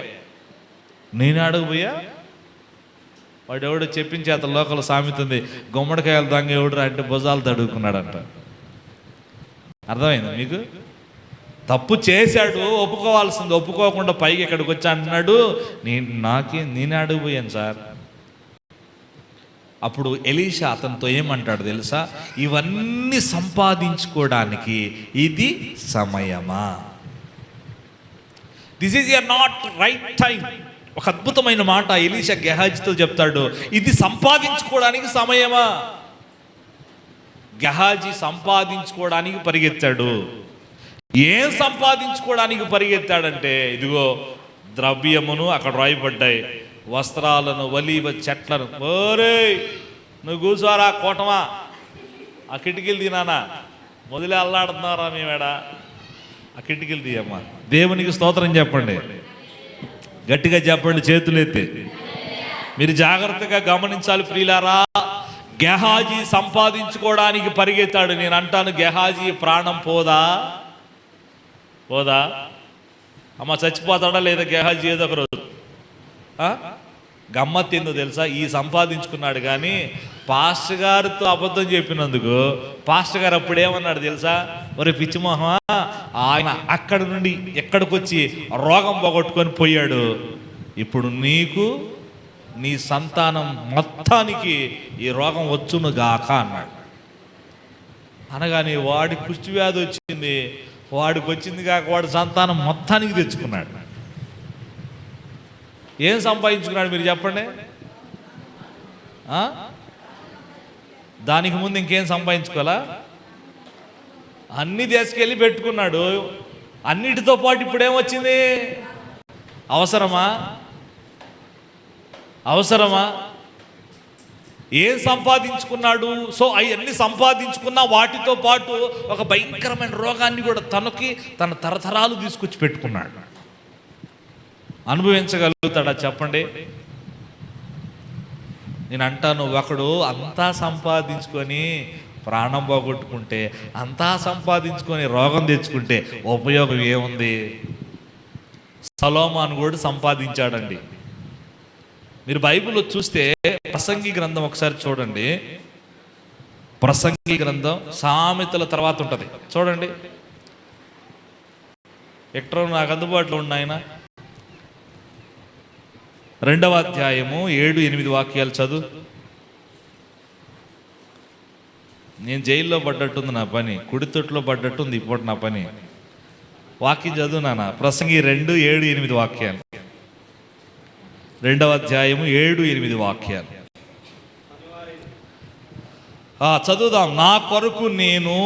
నేను అడగబోయా? వాడు ఎవడో చెప్పించే అతను లోకల్ సామెత ఉంది, గుమ్మడికాయలు దొంగ ఎవడు అంటే భుజాలు తడుకున్నాడంట. అర్థమైంది మీకు? తప్పు చేశాడు, ఒప్పుకోవాల్సింది. ఒప్పుకోకుండా పైకి ఇక్కడికి వచ్చి అంటున్నాడు, నేను అడిగిపోయాను సార్. అప్పుడు ఎలీషా అతనితో ఏమంటాడు తెలుసా? ఇవన్నీ సంపాదించుకోవడానికి ఇది సమయమా? This is year not right time. ఒక అద్భుతమైన మాట ఎలీషా గెహాజీతో చెప్తాడు, ఇది సంపాదించుకోవడానికి సమయమా? గెహాజీ సంపాదించుకోవడానికి పరిగెత్తాడు. ఏం సంపాదించుకోవడానికి పరిగెత్తాడంటే, ఇదిగో ద్రవ్యమును, అక్కడ రాయబడ్డాయి, వస్త్రాలను, ఒలీవ చెట్లను. ఓరే నువ్వు కూర్చోరా కోటమా, ఆ కిటికీలు తీనానా, మొదలే అల్లాడుతున్నారా మేమేడ, ఆ కిటికీలు తీయమ్మా. దేవునికి స్తోత్రం చెప్పండి, గట్టిగా చెప్పండి, చేతులు ఎత్తి. మీరు జాగ్రత్తగా గమనించాలి ప్రియులారా. గెహాజీ సంపాదించుకోవడానికి పరిగెత్తాడు. నేను అంటాను, గెహాజీ ప్రాణం పోదా అమ్మ, చచ్చిపోతాడా లేదా గెహాజీ ఏదో ఒక రోజు? గమ్మత్ ఏందో తెలుసా, ఈ సంపాదించుకున్నాడు కానీ పాస్టర్ గారితో అబద్ధం చెప్పినందుకు పాస్టర్ గారు అప్పుడు ఏమన్నాడు తెలుసా? ఒరే పిచ్చిమోహమా, ఆయన అక్కడ నుండి ఎక్కడికి వచ్చి రోగం పోగొట్టుకొని పోయాడు, ఇప్పుడు నీకు నీ సంతానం మొత్తానికి ఈ రోగం వచ్చును గాక అన్నాడు. అనగానే వాడి కుష్టి వ్యాధి వచ్చింది, వాడికి వచ్చింది కాక వాడి సంతానం మొత్తానికి తెచ్చుకున్నాడు. ఏం సంపాదించుకున్నాడు మీరు చెప్పండి? దానికి ముందు ఇంకేం సంపాదించుకోవాలా? అన్ని తీసుకెళ్ళి పెట్టుకున్నాడు. అన్నిటితో పాటు ఇప్పుడు ఏమొచ్చింది? అవసరమా? ఏం సంపాదించుకున్నాడు? సో అవన్నీ సంపాదించుకున్న వాటితో పాటు ఒక భయంకరమైన రోగాన్ని కూడా తనకి తన తరతరాలు తీసుకొచ్చి పెట్టుకున్నాడు. అనుభవించగలుగుతాడా చెప్పండి? నేను అంటాను, ఒకడు అంతా సంపాదించుకొని ప్రాణం పోగొట్టుకుంటే, అంతా సంపాదించుకొని రోగం తెచ్చుకుంటే ఉపయోగం ఏముంది? సొలొమోను కూడా సంపాదించాడండి. మీరు బైబిల్లో చూస్తే ప్రసంగి గ్రంథం ఒకసారి చూడండి. ప్రసంగి గ్రంథం సామెతల తర్వాత ఉంటుంది, చూడండి. ఎక్కడ నాకు అందుబాటులో ఉన్నాయన 2వ అధ్యాయము 7-8 వాక్యాలు చదువు. నేను జైల్లో పడ్డట్టుంది నా పని, కుడితొట్లో పడ్డట్టుంది ఇప్పుడు నా పని. వాక్యం చదువు నాన్న. ప్రసంగి 2:7-8 వాక్యాలు. 2వ అధ్యాయము 7-8 వాక్యాలు చదువుదాం. నా కొరకు నేను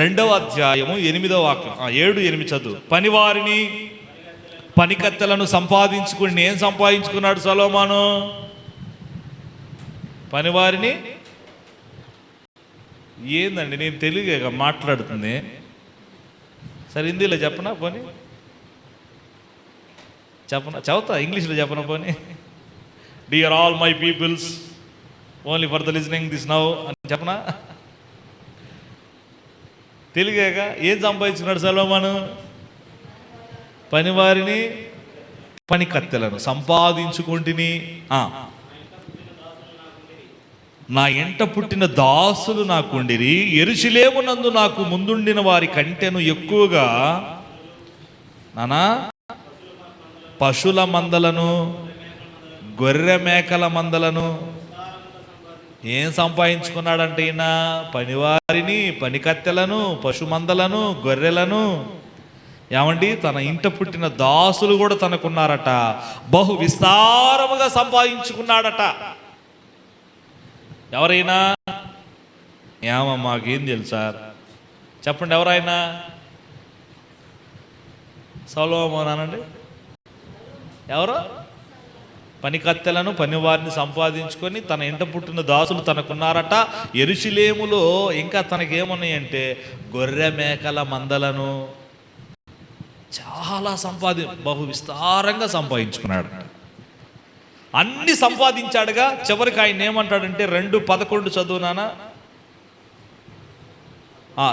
2వ అధ్యాయము 8వ వాక్యం 7-8 చదువు. పనివారిని పనికత్తెలను సంపాదించుకుని, ఏం సంపాదించుకున్నాడు సొలొమోను? పనివారిని. ఏందండి నేను తెలుగుగా మాట్లాడుతుంది, సరే హిందీలో చెప్పనా పోనీ? చదువుతా, ఇంగ్లీష్లో చెప్పనా పోనీ? Dear all my peoples, only for the listening this now అని చెప్పనా? తెలుగేగా. ఏం సంపాదించుకున్నాడు సొలొమోను? పనివారిని పనికత్తెలను సంపాదించుకుంటుని, నా ఎంట పుట్టిన దాసులు నాకుండిరి, యెరూషలేమునందు నాకు ముందుండిన వారి కంటెను ఎక్కువగా నానా పశువుల మందలను, గొర్రె మేకల మందలను. ఏం సంపాదించుకున్నాడంటే ఈయన? పనివారిని, పనికత్తెలను, పశు మందలను, గొర్రెలను. ఏమండి, తన ఇంట పుట్టిన దాసులు కూడా తనకున్నారట. బహు విస్తారముగా సంపాదించుకున్నాడట. ఎవరైనా మాకేం తెలుసా చెప్పండి, ఎవరైనా? సొలొమోను అనండి. ఎవరు? పనికత్తెలను, పనివారిని సంపాదించుకొని తన ఇంట పుట్టిన దాసులు తనకున్నారట. యెరూషలేములో ఇంకా తనకేమున్నాయంటే గొర్రె మేకల మందలను చాలా బహు విస్తారంగా సంపాదించుకున్నాడు. అన్ని సంపాదించాడుగా. చివరికి ఆయన ఏమంటాడంటే 2:11 చదువు నాన్న.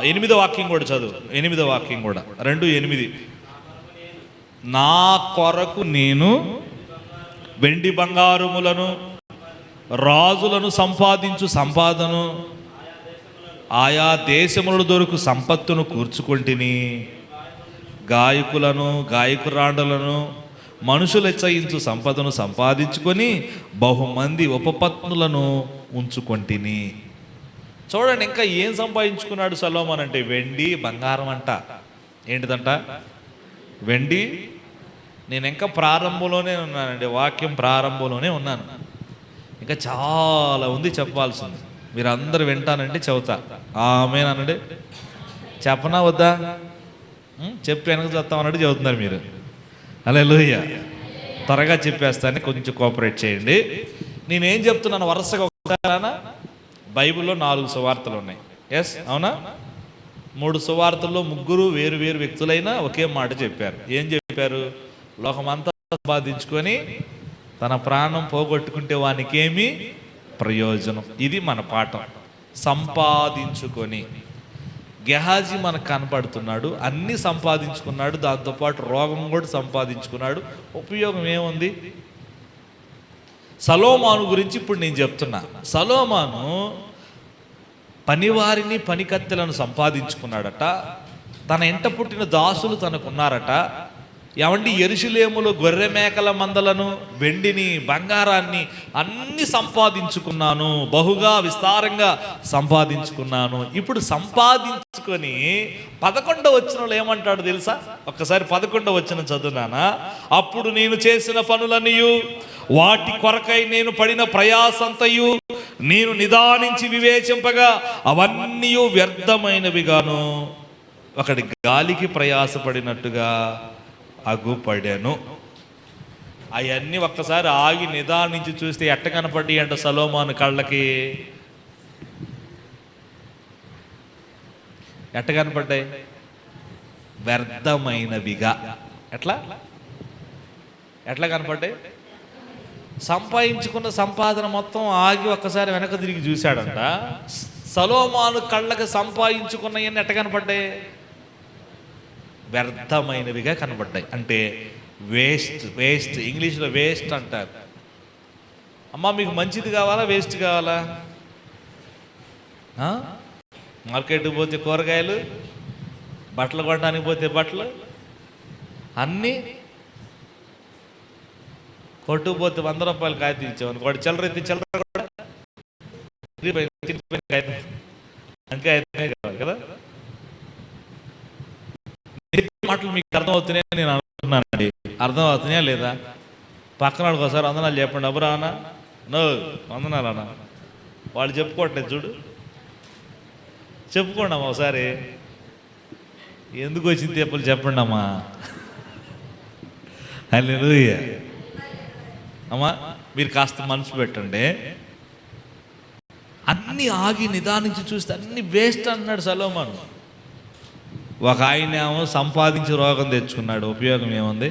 8వ వాక్యం కూడా చదువు. 8వ వాక్యం కూడా 2:8. నా కొరకు నేను వెండి బంగారములను, రాజులను సంపాదించు సంపాదను, ఆయా దేశములలో దొరుకు సంపత్తును కూర్చుకొంటిని. గాయకులను, గాయకురాండులను, మనుషులు హెచ్చయించు సంపదను సంపాదించుకొని బహుమంది ఉపపత్నులను ఉంచుకొంటిని. చూడండి, ఇంకా ఏం సంపాదించుకున్నాడు సొలొమోను అంటే? వెండి బంగారం అంట. ఏంటిదంట? వెండి. నేను ఇంకా ప్రారంభంలోనే ఉన్నానండి, వాక్యం ప్రారంభంలోనే ఉన్నాను. ఇంకా చాలా ఉంది చెప్పాల్సింది. మీరు అందరు వింటానంటే చెబుతా. ఆమేనండి. చెప్పనా వద్దా? చెప్పి వెనక చెప్తామన్నట్టు చెబుతున్నారు మీరు. హల్లెలూయా. త్వరగా చెప్పేస్తాను, కొంచెం కోఆపరేట్ చేయండి. నేనేం చెప్తున్నాను వరుసగా నమ్ముతారా? బైబిల్లో 4 సువార్తలు ఉన్నాయి. ఎస్, అవునా? 3 సువార్తల్లో ముగ్గురు వేరు వేరు వ్యక్తులైనా ఒకే మాట చెప్పారు. ఏం చెప్పారు? లోకమంతా సంపాదించుకొని తన ప్రాణం పోగొట్టుకుంటే వానికేమి ప్రయోజనం. ఇది మన పాఠం. సంపాదించుకొని. గెహాజీ మనకు కనపడుతున్నాడు, అన్నీ సంపాదించుకున్నాడు, దాంతోపాటు రోగం కూడా సంపాదించుకున్నాడు. ఉపయోగం ఏముంది? సలోమాను గురించి ఇప్పుడు నేను చెప్తున్నా. సలోమాను పనివారిని పనికత్తెలను సంపాదించుకున్నాడట. తన ఇంట పుట్టిన దాసులు తనకున్నారట. ఏమండి, యెరూషలేములో గొర్రె మేకల మందలను, వెండిని, బంగారాన్ని అన్ని సంపాదించుకున్నాను, బహుగా విస్తారంగా సంపాదించుకున్నాను. ఇప్పుడు సంపాదించుకొని 11వ వచనంలో ఏమంటాడు తెలుసా? ఒక్కసారి 11వ వచనం చదువునానా. అప్పుడు నేను చేసిన పనులన్నీయు, వాటి కొరకై నేను పడిన ప్రయాసంతయు నేను నిదానించి వివేచింపగా అవన్నీ వ్యర్థమైనవిగాను ఒకటి గాలికి ప్రయాసపడినట్టుగా అగుపడాను. అవన్నీ ఒక్కసారి ఆగి నిదానించి చూస్తే ఎట్ట కనపడి అంట సలోమాను కళ్ళకి? ఎట్ట కనపడ్డాయి? వ్యర్థమైనవిగా. ఎట్లా కనపడ్డాయి? సంపాదించుకున్న సంపాదన మొత్తం ఆగి ఒక్కసారి వెనక తిరిగి చూశాడంట. సలోమాను కళ్ళకి సంపాదించుకున్నవన్నీ ఎట్ట కనపడ్డాయి? వ్యర్థమైనవిగా కనబడ్డాయి. అంటే వేస్ట్. ఇంగ్లీష్లో వేస్ట్ అంటారు. అమ్మా, మీకు మంచిది కావాలా వేస్ట్ కావాలా? మార్కెట్కి పోతే కూరగాయలు, బట్టలు కొనడానికి పోతే బట్టలు, అన్నీ కొట్టుకుపోతే 100 రూపాయలు కాగితం ఇచ్చామని వాడు చిల్లర ఎత్తి చిల్లర కూడా కావాలి కదా. మాటలు మీకు అర్థమవుతున్నాయని నేను అనుకుంటున్నానండి. అర్థం అవుతున్నాయా లేదా? పక్కన వాళ్ళకి ఒకసారి వందనాలు చెప్పండి. అబ్బరా అన్న, నో వందనాలు అన్న. వాళ్ళు చెప్పుకోవట్లేదు చూడు, చెప్పుకోండి అమ్మా ఒకసారి. ఎందుకు వచ్చింది చెప్పులు చెప్పండి అమ్మా. హల్లెలూయా. అమ్మా, మీరు కాస్త మనసు పెట్టండి. అన్నీ ఆగి నిదానించి చూస్తే అన్ని వేస్ట్ అన్నాడు సలోమాను. ఒక ఆయనేమో సంపాదించి రోగం తెచ్చుకున్నాడు, ఉపయోగం ఏముంది?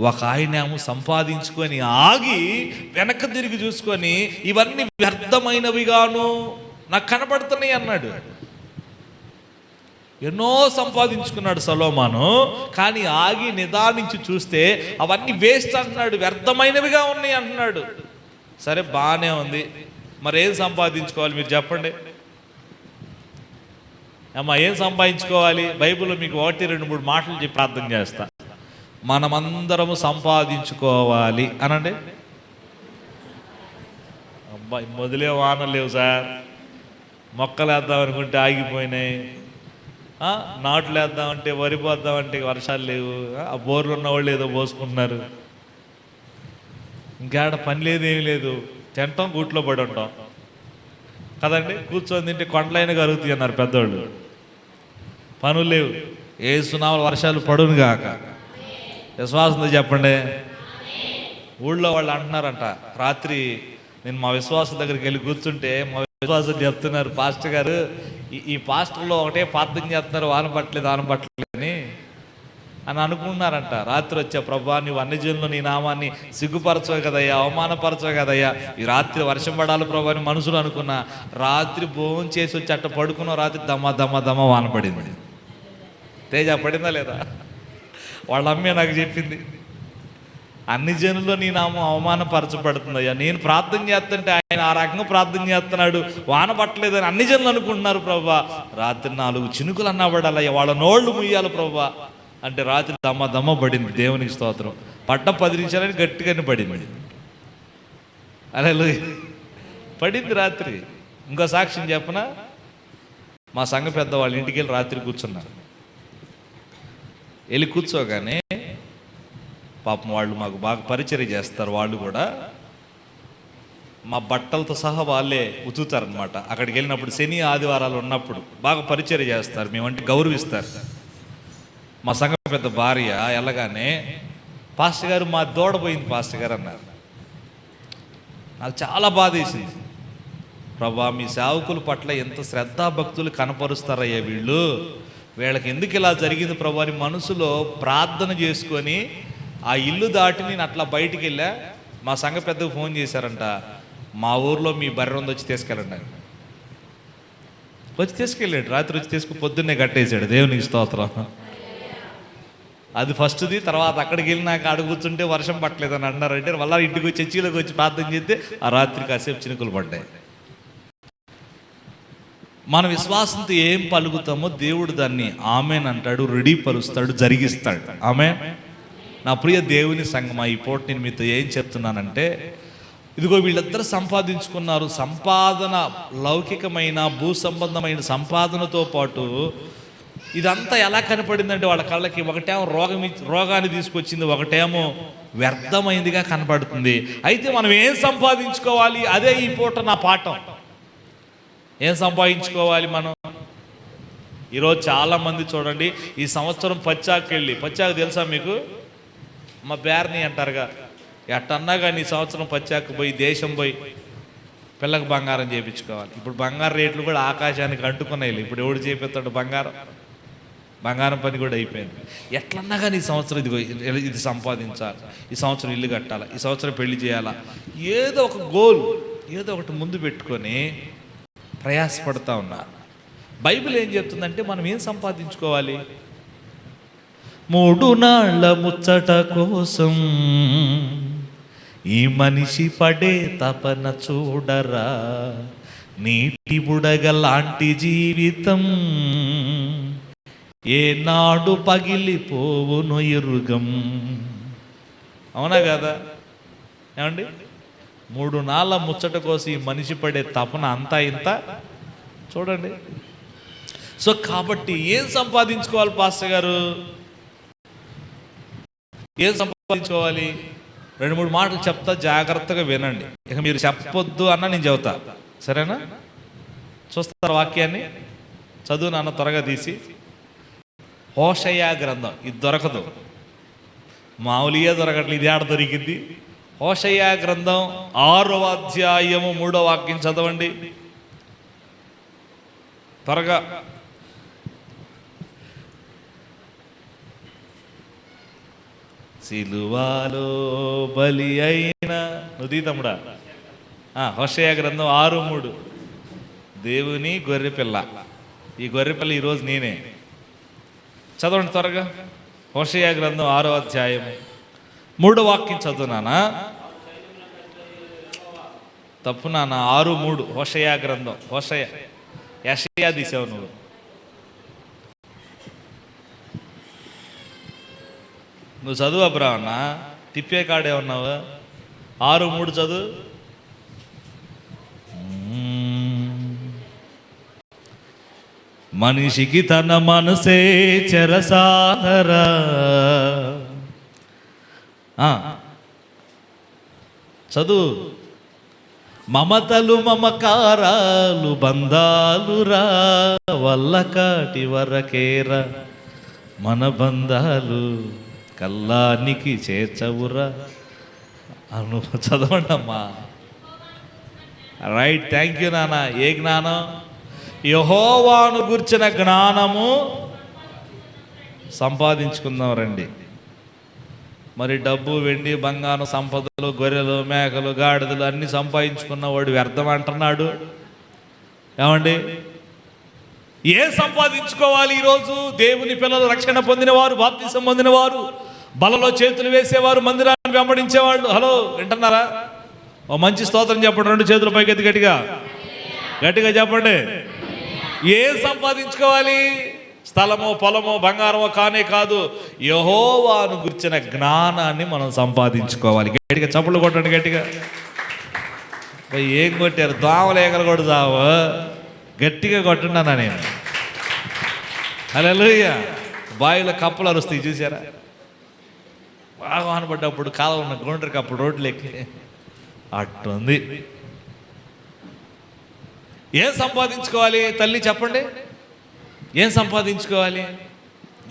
ఒక ఆయనేమో సంపాదించుకొని ఆగి వెనక్కి తిరిగి చూసుకొని ఇవన్నీ వ్యర్థమైనవిగాను నాకు కనపడుతున్నాయి అన్నాడు. ఎన్నో సంపాదించుకున్నాడు సలోమాను, కానీ ఆగి నిదానించి చూస్తే అవన్నీ వేస్ట్ అంటున్నాడు, వ్యర్థమైనవిగా ఉన్నాయి అంటున్నాడు. సరే, బాగానే ఉంది. మరి ఏం సంపాదించుకోవాలి మీరు చెప్పండి అమ్మా? ఏం సంపాదించుకోవాలి? బైబిల్లో మీకు 1, 2, 3 మాటలు చెప్పి ప్రార్థన చేస్తా. మనమందరము సంపాదించుకోవాలి అనండి. అబ్బాయి, మొదలే వానలు లేవు సార్. మొక్కలు వేద్దాం అనుకుంటే ఆగిపోయినాయి, నాట్లు వేద్దామంటే వరి పోద్దామంటే వర్షాలు లేవు, ఆ బోర్లు ఉన్న వాళ్ళు ఏదో పోసుకుంటున్నారు, ఇంకాడ పని లేదు, ఏమి లేదు, తింటాం గూట్లో పడి ఉంటాం కదండి. కూర్చొని తింటే కొండలైన కరుగుతాయి అన్నారు పెద్దవాళ్ళు. పనులు లేవు, ఏ సునామలు వర్షాలు పడును గాక. విశ్వాసంతో చెప్పండి. ఊళ్ళో వాళ్ళు అంటున్నారంట, రాత్రి నేను మా విశ్వాసం దగ్గరికి వెళ్ళి కూర్చుంటే మా విశ్వాసం చెప్తున్నారు, పాస్టర్ గారు ఈ పాస్టర్లో ఒకటే ప్రార్థన చేస్తున్నారు, వాన పట్టలేదు అని అనుకుంటున్నారంట. రాత్రి వచ్చా, ప్రభా నువ్వు అన్ని జనులు నీ నామాన్ని సిగ్గుపరచవు కదయ్యా, అవమానపరచవు కదయ్యా, ఈ రాత్రి వర్షం పడాలి ప్రభా అని మనసులో అనుకున్నా. రాత్రి భోజనం చేసి వచ్చి అట్ట పడుకున్న రాత్రి దమ వాన పడింది. తేజ పడిందా లేదా? వాళ్ళ అమ్మే నాకు చెప్పింది, అన్ని జనుల్లో నీ నామం అవమానపరచబడుతుందయ్యా. నేను ప్రార్థన చేస్తుంటే ఆయన ఆ రకంగా ప్రార్థన చేస్తున్నాడు, వాన పట్టలేదని అన్ని జనులు అనుకుంటున్నారు ప్రభా. రాత్రి 4 చినుకులు అన్నా పడాలయ్యా, వాళ్ళ నోళ్ళు ముయ్యాలి ప్రభా అంటే రాత్రి దమ్మ పడింది. దేవునికి స్తోత్రం. పడ్డ 10 నిమిషాలని గట్టిగానే పడింది. హల్లెలూయా, పడింది రాత్రి. ఇంకో సాక్ష్యం చెప్పనా? మా సంఘ పెద్ద వాళ్ళ ఇంటికి వెళ్ళి రాత్రి కూర్చున్నారు. వెళ్ళి కూర్చోగానే పాపం వాళ్ళు మాకు బాగా పరిచర్య చేస్తారు. వాళ్ళు కూడా మా బట్టలతో సహా వాళ్ళే ఉతుకుతారనమాట. అక్కడికి వెళ్ళినప్పుడు శని ఆదివారాలు ఉన్నప్పుడు బాగా పరిచర్య చేస్తారు, మేమంటే గౌరవిస్తారు. మా సంఘ పెద్ద భార్య వెళ్ళగానే, పాస్టర్ గారు మా దూడ పోయింది పాస్టర్ గారు అన్నారు. నాకు చాలా బాధ వేసింది. ప్రభా మీ సేవకుల పట్ల ఎంత శ్రద్ధాభక్తులు కనపరుస్తారయ్యా వీళ్ళకి ఎందుకు ఇలా జరిగింది ప్రభా అని మనసులో ప్రార్థన చేసుకొని ఆ ఇల్లు దాటి నేను అట్లా బయటికి వెళ్ళా. మా సంఘ పెద్దకు ఫోన్ చేశారంట, మా ఊర్లో మీ బర్రె ఉంది, వచ్చి తీసుకెళ్ళండి. వచ్చి తీసుకెళ్ళాడు, రాత్రి వచ్చి తీసుకుని పొద్దున్నే కట్టేశాడు. దేవునికి స్తోత్రం. అది ఫస్ట్ది. తర్వాత అక్కడికి వెళ్ళి నాకు అడుగు కూర్చుంటే వర్షం పట్టలేదని అన్నారంటే మళ్ళీ ఇంటికి వచ్చి చర్చిలోకి వచ్చి ప్రార్థన చేస్తే ఆ రాత్రి కాసేపు చినుకులు పడ్డాయి. మన విశ్వాసంతో ఏం పలుకుతామో దేవుడు దాన్ని ఆమెన్ అంటాడు, రెడీ పరుస్తాడు, జరిగిస్తాడు. ఆమెన్. నా ప్రియ దేవుని సంగమా, ఈ పూట నేను మీతో ఏం చెప్తున్నానంటే, ఇదిగో వీళ్ళిద్దరు సంపాదించుకున్నారు. సంపాదన లౌకికమైన భూ సంబంధమైన సంపాదనతో పాటు ఇదంతా ఎలా కనపడిందంటే వాళ్ళ కళ్ళకి ఒకటేమో రోగాన్ని తీసుకొచ్చింది, ఒకటేమో వ్యర్థమైందిగా కనపడుతుంది. అయితే మనం ఏం సంపాదించుకోవాలి, అదే ఈ పూట నా పాఠం. ఏం సంపాదించుకోవాలి మనం? ఈరోజు చాలామంది చూడండి, ఈ సంవత్సరం పచ్చాకు తెలుసా మీకు? మా బేర్ని అంటారుగా, ఎట్టన్నా కానీ ఈ సంవత్సరం పచ్చాకు పోయి దేశం పోయి పిల్లకి బంగారం చేయించుకోవాలి. ఇప్పుడు బంగారం రేట్లు కూడా ఆకాశానికి అంటుకున్నాయి. ఇప్పుడు ఎవడు చేపిస్తాడు బంగారం పని కూడా అయిపోయింది. ఎట్లన్నా కానీ ఈ సంవత్సరం ఇది సంపాదించాలి, ఈ సంవత్సరం ఇల్లు కట్టాలి, ఈ సంవత్సరం పెళ్లి చేయాలా, ఏదో ఒక గోల్, ఏదో ఒకటి ముందు పెట్టుకొని ప్రయాసపడతా ఉన్నారు. బైబిల్ ఏం చెప్తుందంటే మనం ఏం సంపాదించుకోవాలి? 3 నాళ్ళ ముచ్చట కోసం ఈ మనిషి పడే తపన చూడరా, నీటి బుడగ లాంటి జీవితం ఏనాడు పగిలిపోవును ఎరుగం. అవునా కదా? ఏమండి? 3 నాళ్ళ ముచ్చట కోసం ఈ మనిషి పడే తపన అంతా ఇంత చూడండి. సో కాబట్టి ఏం సంపాదించుకోవాలి పాస్టర్ గారు? ఏం సంపాదించుకోవాలి? 2-3 మాటలు చెప్తా, జాగ్రత్తగా వినండి. ఇక మీరు చెప్పొద్దు అన్న నేను చెబుతా, సరేనా? చూస్తారు వాక్యాన్ని, చదువు నాన్న త్వరగా తీసి. హోషయ గ్రంథం, ఇది దొరకదు, మామూలుగా దొరకట్లేదు, ఇది ఆడ దొరికింది. హోషయ గ్రంథం 6వ అధ్యాయము 3వ వాక్యం చదవండి త్వరగా. సిలువాలో బలి అయిన నుది తమ్ముడా. హోషయ గ్రంథం 6:3. దేవుని గొర్రెపిల్ల. ఈ గొర్రెపిల్ల ఈరోజు నేనే. చదవండి త్వరగా. హోషయ గ్రంథం 6వ అధ్యాయం 3వ వాక్యం చదువు నాన్న. తప్పు నాన్న, 6:3 హోషయ గ్రంథం. హోషయ యెషయా తీసావు నువ్వు. నువ్వు చదువు అబ్రా అన్న, తిప్పే కాడే ఉన్నావు. 6:3 చదువు. మనిషికి తన మనసే చెరసాలరా, చదువు. మమతలు మమకారాలు బంధాలురా, వల్ల కాటి వరకేరా, మన బంధాలు కల్లానికి చేర్చవురా. అను చదవండి అమ్మా. రైట్, థ్యాంక్ యూ నాన్న. ఏ జ్ఞానం? యెహోవాను గుర్చిన జ్ఞానము సంపాదించుకుందాం రండి. మరి డబ్బు, వెండి, బంగారం, సంపదలు, గొర్రెలు, మేకలు, గాడిదలు అన్నీ సంపాదించుకున్నవాడు వ్యర్థం అంటున్నాడు. ఏమండి? ఏం సంపాదించుకోవాలి ఈరోజు? దేవుని పిల్లలు, రక్షణ పొందినవారు, బాప్తిసం పొందినవారు, బలలో చేతులు వేసేవారు, మందిరాన్ని వెంబడించేవాళ్ళు. హలో, వింటున్నారా? ఓ మంచి స్తోత్రం చెప్పండి. 2 చేతుల పైకి గట్టిగా గట్టిగా చెప్పండి. ఏం సంపాదించుకోవాలి? స్థలమో, పొలమో, బంగారమో కానే కాదు, యెహోవాను గుర్చిన జ్ఞానాన్ని మనం సంపాదించుకోవాలి. గట్టిగా చప్పుళ్ళు కొట్టండి గట్టిగా. ఏం కొట్టారు? దోమలు ఎగలు కొడతావు, గట్టిగా కొట్టండి అన్నా నేను. హల్లెలూయా. బావిలో కప్పలు అరుస్తాయి చూసారా? బాగా ఆనపడ్డప్పుడు కాలం ఉన్న గుండ్రకి అప్పుడు రోడ్లు ఎక్కి అట్టుంది. ఏం సంపాదించుకోవాలి తల్లి చెప్పండి? ఏం సంపాదించుకోవాలి?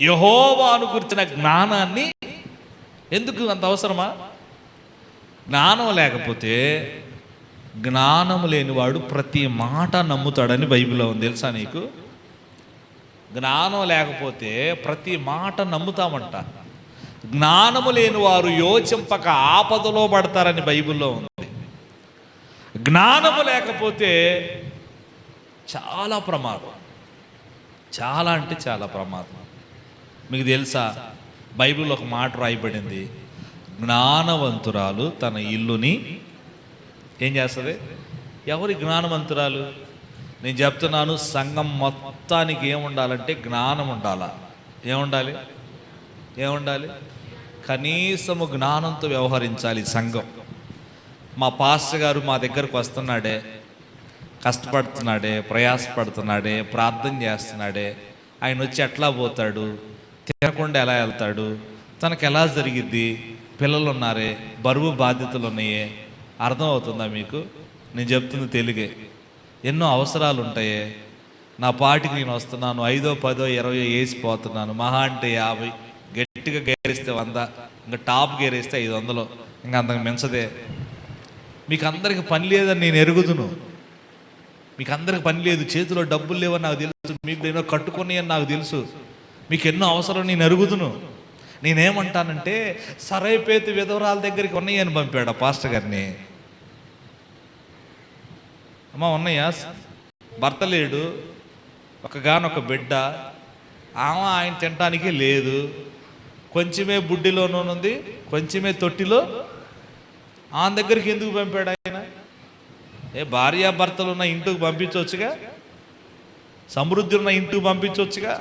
యెహోవాను గురించిన జ్ఞానాన్ని. ఎందుకు అంత అవసరమా? జ్ఞానం లేకపోతే జ్ఞానము లేనివాడు ప్రతి మాట నమ్ముతాడని బైబిల్లో ఉంది, తెలుసా నీకు? జ్ఞానం లేకపోతే ప్రతి మాట నమ్ముతామంట. జ్ఞానము లేని వారు యోచింపక ఆపదలో పడతారని బైబిల్లో ఉంది. జ్ఞానము లేకపోతే చాలా ప్రమాదం, చాలా అంటే చాలా ప్రమాదం. మీకు తెలుసా, బైబిల్లో ఒక మాట రాయబడింది, జ్ఞానవంతురాలు తన ఇల్లుని ఏం చేస్తుంది? ఎవరి జ్ఞానవంతురాలు? నేను చెప్తున్నాను, సంఘం మొత్తానికి ఏముండాలంటే జ్ఞానం ఉండాలా. ఏముండాలి? ఏముండాలి? కనీసము జ్ఞానంతో వ్యవహరించాలి సంఘం. మా పాస్టర్ గారు మా దగ్గరకు వస్తున్నాడే, కష్టపడుతున్నాడే, ప్రయాసపడుతున్నాడే, ప్రార్థన చేస్తున్నాడే, ఆయన వచ్చి ఎట్లా పోతాడు, తినకుండా ఎలా వెళ్తాడు, తనకు ఎలా జరిగిద్ది, పిల్లలు ఉన్నారే, బరువు బాధ్యతలు ఉన్నాయే, అర్థమవుతుందా మీకు? నేను చెప్తుంది తెలుగే. ఎన్నో అవసరాలు ఉంటాయే. నా పాటికి నేను వస్తున్నాను, 5, 10, 20 వేసిపోతున్నాను, మహా అంటే 50, గట్టిగా గేరేస్తే 100, ఇంకా టాప్ గేరేస్తే 500, ఇంకా అంతకు మించదే. మీకు అందరికి పని లేదని నేను ఎరుగుదును, మీకు అందరికి పని లేదు, చేతిలో డబ్బులు లేవని నాకు తెలుసు, మీకు ఎన్నో కట్టుకున్నాయని నాకు తెలుసు, మీకు ఎన్నో అవసరం నేను ఎరుగుదును. నేనేమంటానంటే, సరైపేతి విధవరాల దగ్గరికి ఉన్నాయని పంపాడు ఆ పాస్టర్ గారిని. అమ్మ ఉన్నాయా? భర్త లేడు, ఒకగానొక బిడ్డ, ఆయన తినటానికి లేదు, కొంచెమే బుడ్డిలోనుంది, కొంచెమే తొట్టిలో, ఆయన దగ్గరికి ఎందుకు పంపాడు ఆయన? భార్యాభర్తలు ఉన్న ఇంటికి పంపించవచ్చుగా, సమృద్ధి ఉన్న ఇంటికి పంపించవచ్చుగా,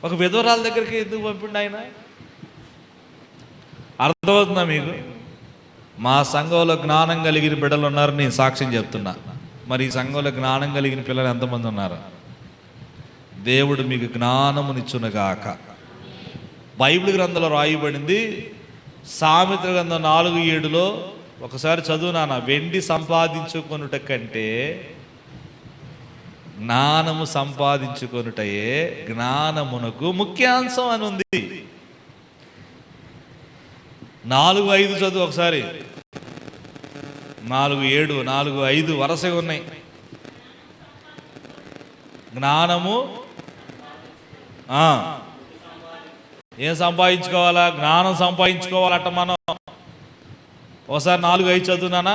ఒక విధవరాల దగ్గరికి ఎందుకు పంపిండు ఆయన? అర్థమవుతుందా మీకు? మా సంఘంలో జ్ఞానం కలిగిన బిడ్డలు ఉన్నారు, నేను సాక్ష్యం చెప్తున్నా. మరి ఈ సంఘంలో జ్ఞానం కలిగిన పిల్లలు ఎంతమంది ఉన్నారు? దేవుడు మీకు జ్ఞానమునిచ్చునుగాక. బైబిల్ గ్రంథంలో రాయబడింది, సామెతల గ్రంథం 4:7 ఒకసారి చదువునానా, వెండి సంపాదించుకొనుట కంటే జ్ఞానము సంపాదించుకొనుటయే జ్ఞానమునకు ముఖ్యాంశం అని ఉంది. 4:5 చదువు ఒకసారి. 4:7, 4:5 వరుసగా ఉన్నాయి. జ్ఞానము ఏం సంపాదించుకోవాలా? జ్ఞానం సంపాదించుకోవాలట మనం. ఒకసారి 4:5 చదువునానా,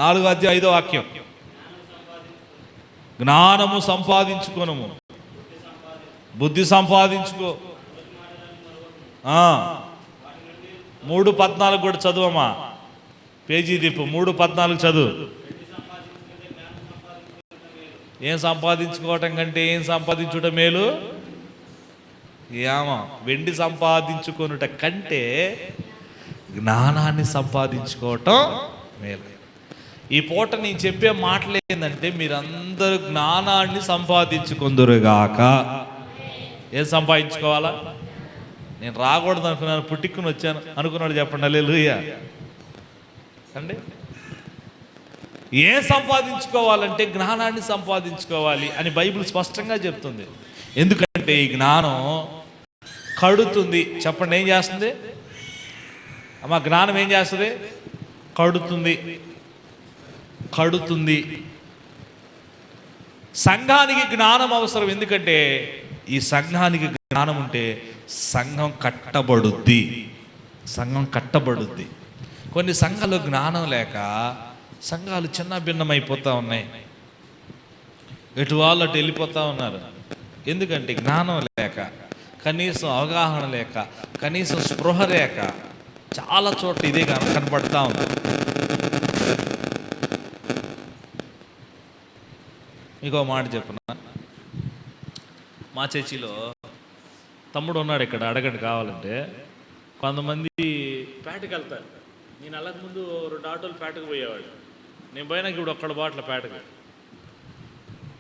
4:5 వాక్యం. జ్ఞానము సంపాదించుకోనము, బుద్ధి సంపాదించుకో. 3:14 కూడా చదువమ్మా, పేజీ దిప్పు 3:14 చదువు. ఏం సంపాదించుకోవటం కంటే ఏం సంపాదించుట మేలు? ఏమో, వెండి సంపాదించుకొనుట కంటే జ్ఞానాన్ని సంపాదించుకోవటం మేలు. ఈ పూట నేను చెప్పే మాటలు ఏంటంటే, మీరందరూ జ్ఞానాన్ని సంపాదించుకుందురుగాక. ఏం సంపాదించుకోవాలా? నేను రాకూడదు అనుకున్నాను, పుట్టిక్కుని వచ్చాను అనుకున్నాడు, చెప్పండి హల్లెలూయా అండి. ఏం సంపాదించుకోవాలంటే జ్ఞానాన్ని సంపాదించుకోవాలి అని బైబిల్ స్పష్టంగా చెప్తుంది. ఎందుకంటే ఈ జ్ఞానం కడుతుంది. చెప్పండి, ఏం చేస్తుంది అమ్మా? జ్ఞానం ఏం చేస్తుంది? కడుతుంది, కడుతుంది. సంఘానికి జ్ఞానం అవసరం. ఎందుకంటే ఈ సంఘానికి జ్ఞానం ఉంటే సంఘం కట్టబడుద్ది, సంఘం కట్టబడుద్ది. కొన్ని సంఘాలు జ్ఞానం లేక సంఘాలు చిన్న భిన్నమైపోతూ ఉన్నాయి, ఎటు వాళ్ళు అటు వెళ్ళిపోతూ ఉన్నారు. ఎందుకంటే జ్ఞానం లేక, కనీసం అవగాహన లేక, కనీసం స్పృహ లేక చాలా చోట్ల ఇదే కనపడతా ఉంది. మీకు మాట చెప్పున్నా, మా చర్చిలో తమ్ముడు ఉన్నాడు ఇక్కడ, అడగండి కావాలంటే. కొంతమంది పేటకి వెళ్తారు. నేను వెళ్ళక ముందు 2 ఆటోలు పేటకు పోయేవాడు. నేను పోయినాక ఇప్పుడు ఒక్కడ బాట్ల పేటకు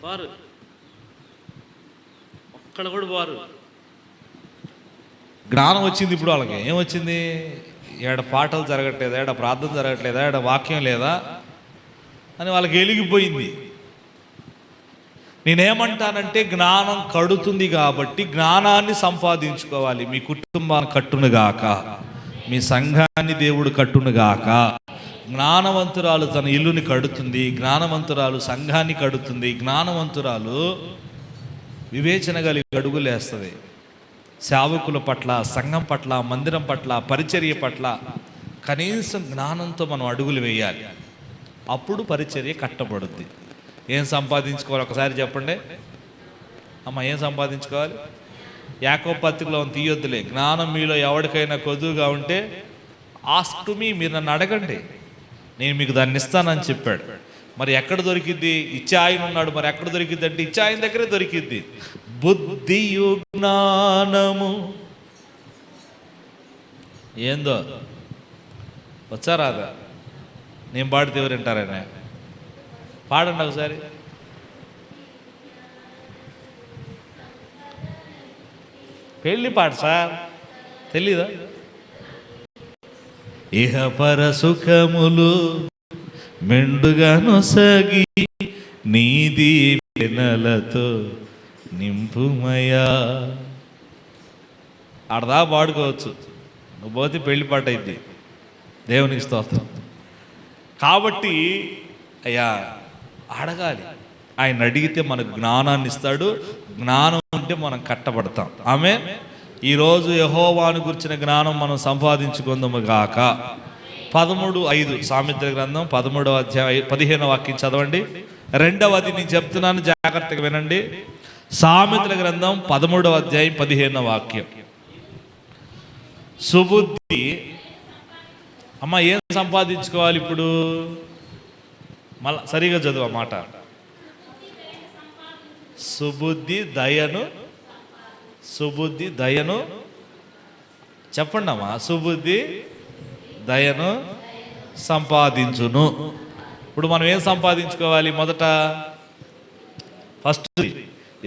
వారు ఒక్కడ కూడా వారు. జ్ఞానం వచ్చింది ఇప్పుడు వాళ్ళకి. ఏమొచ్చింది? ఏడ పాటలు జరగట్లేదా, ఏడ ప్రార్థన జరగట్లేదా, ఏడ వాక్యం లేదా అని వాళ్ళకి వెలిగిపోయింది. నేనేమంటానంటే, జ్ఞానం కడుతుంది కాబట్టి జ్ఞానాన్ని సంపాదించుకోవాలి. మీ కుటుంబాన్ని కట్టునుగాక, మీ సంఘాన్ని దేవుడు కట్టునుగాక, జ్ఞానవంతురాలు తన ఇల్లుని కడుతుంది, జ్ఞానవంతురాలు సంఘాన్ని కడుతుంది, జ్ఞానవంతురాలు వివేచన కలిగి అడుగులేస్తుంది. సేవకుల పట్ల, సంఘం పట్ల, మందిరం పట్ల, పరిచర్య పట్ల కనీసం జ్ఞానంతో మనం అడుగులు వేయాలి. అప్పుడు పరిచర్య కట్టబడుద్ది. ఏం సంపాదించుకోవాలి ఒకసారి చెప్పండి అమ్మ, ఏం సంపాదించుకోవాలి? యాకోబు పత్రికలో తీయొద్దులే. జ్ఞానం మీలో ఎవరికైనా కొద్దుగా ఉంటే ఆస్క్ టు మీ, మీరు నన్ను అడగండి, నేను మీకు దాన్ని ఇస్తానని చెప్పాడు. మరి ఎక్కడ దొరికిద్ది? ఇచ్చే ఆయన ఉన్నాడు. మరి ఎక్కడ దొరికిద్ది అంటే ఇచ్చే ఆయన దగ్గరే దొరికిద్ది. బుద్ధియు జ్ఞానము ఏందో వచ్చారాదా? నేను పాడితే ఎవరు వింటారనే? పాడండి ఒకసారి. పెళ్ళి పాట సార్, తెలీదా? ఇహపర సుఖములు మెండుగా నొసగి నీ దీవెనలతో నింపుమయా. ఆడదా పాడుకోవచ్చు, నువ్వు పోతే పెళ్లి పాట అయింది. దేవునికి స్తోత్రం. కాబట్టి అయ్యా అడగాలి. ఆయన అడిగితే మనకు జ్ఞానాన్ని ఇస్తాడు. జ్ఞానం ఉంటే మనం కట్టబడతాం. ఆమె ఈరోజు యెహోవాను గురించిన జ్ఞానం మనం సంపాదించుకుందాము గాక. 13:5 సామెతల గ్రంథం 13వ అధ్యాయం 15వ వాక్యం చదవండి. రెండవది నేను చెప్తున్నాను, జాగ్రత్తగా వినండి. సామెతల గ్రంథం 13వ అధ్యాయం 15వ వాక్యం. సుబుద్ధి. అమ్మ, ఏం సంపాదించుకోవాలి ఇప్పుడు? మళ్ళా సరిగా చదువు ఆ మాట. సుబుద్ధి దయను, సుబుద్ధి దయను చెప్పండి అమ్మా. సుబుద్ధి దయను సంపాదించును. ఇప్పుడు మనం ఏం సంపాదించుకోవాలి? మొదట ఫస్ట్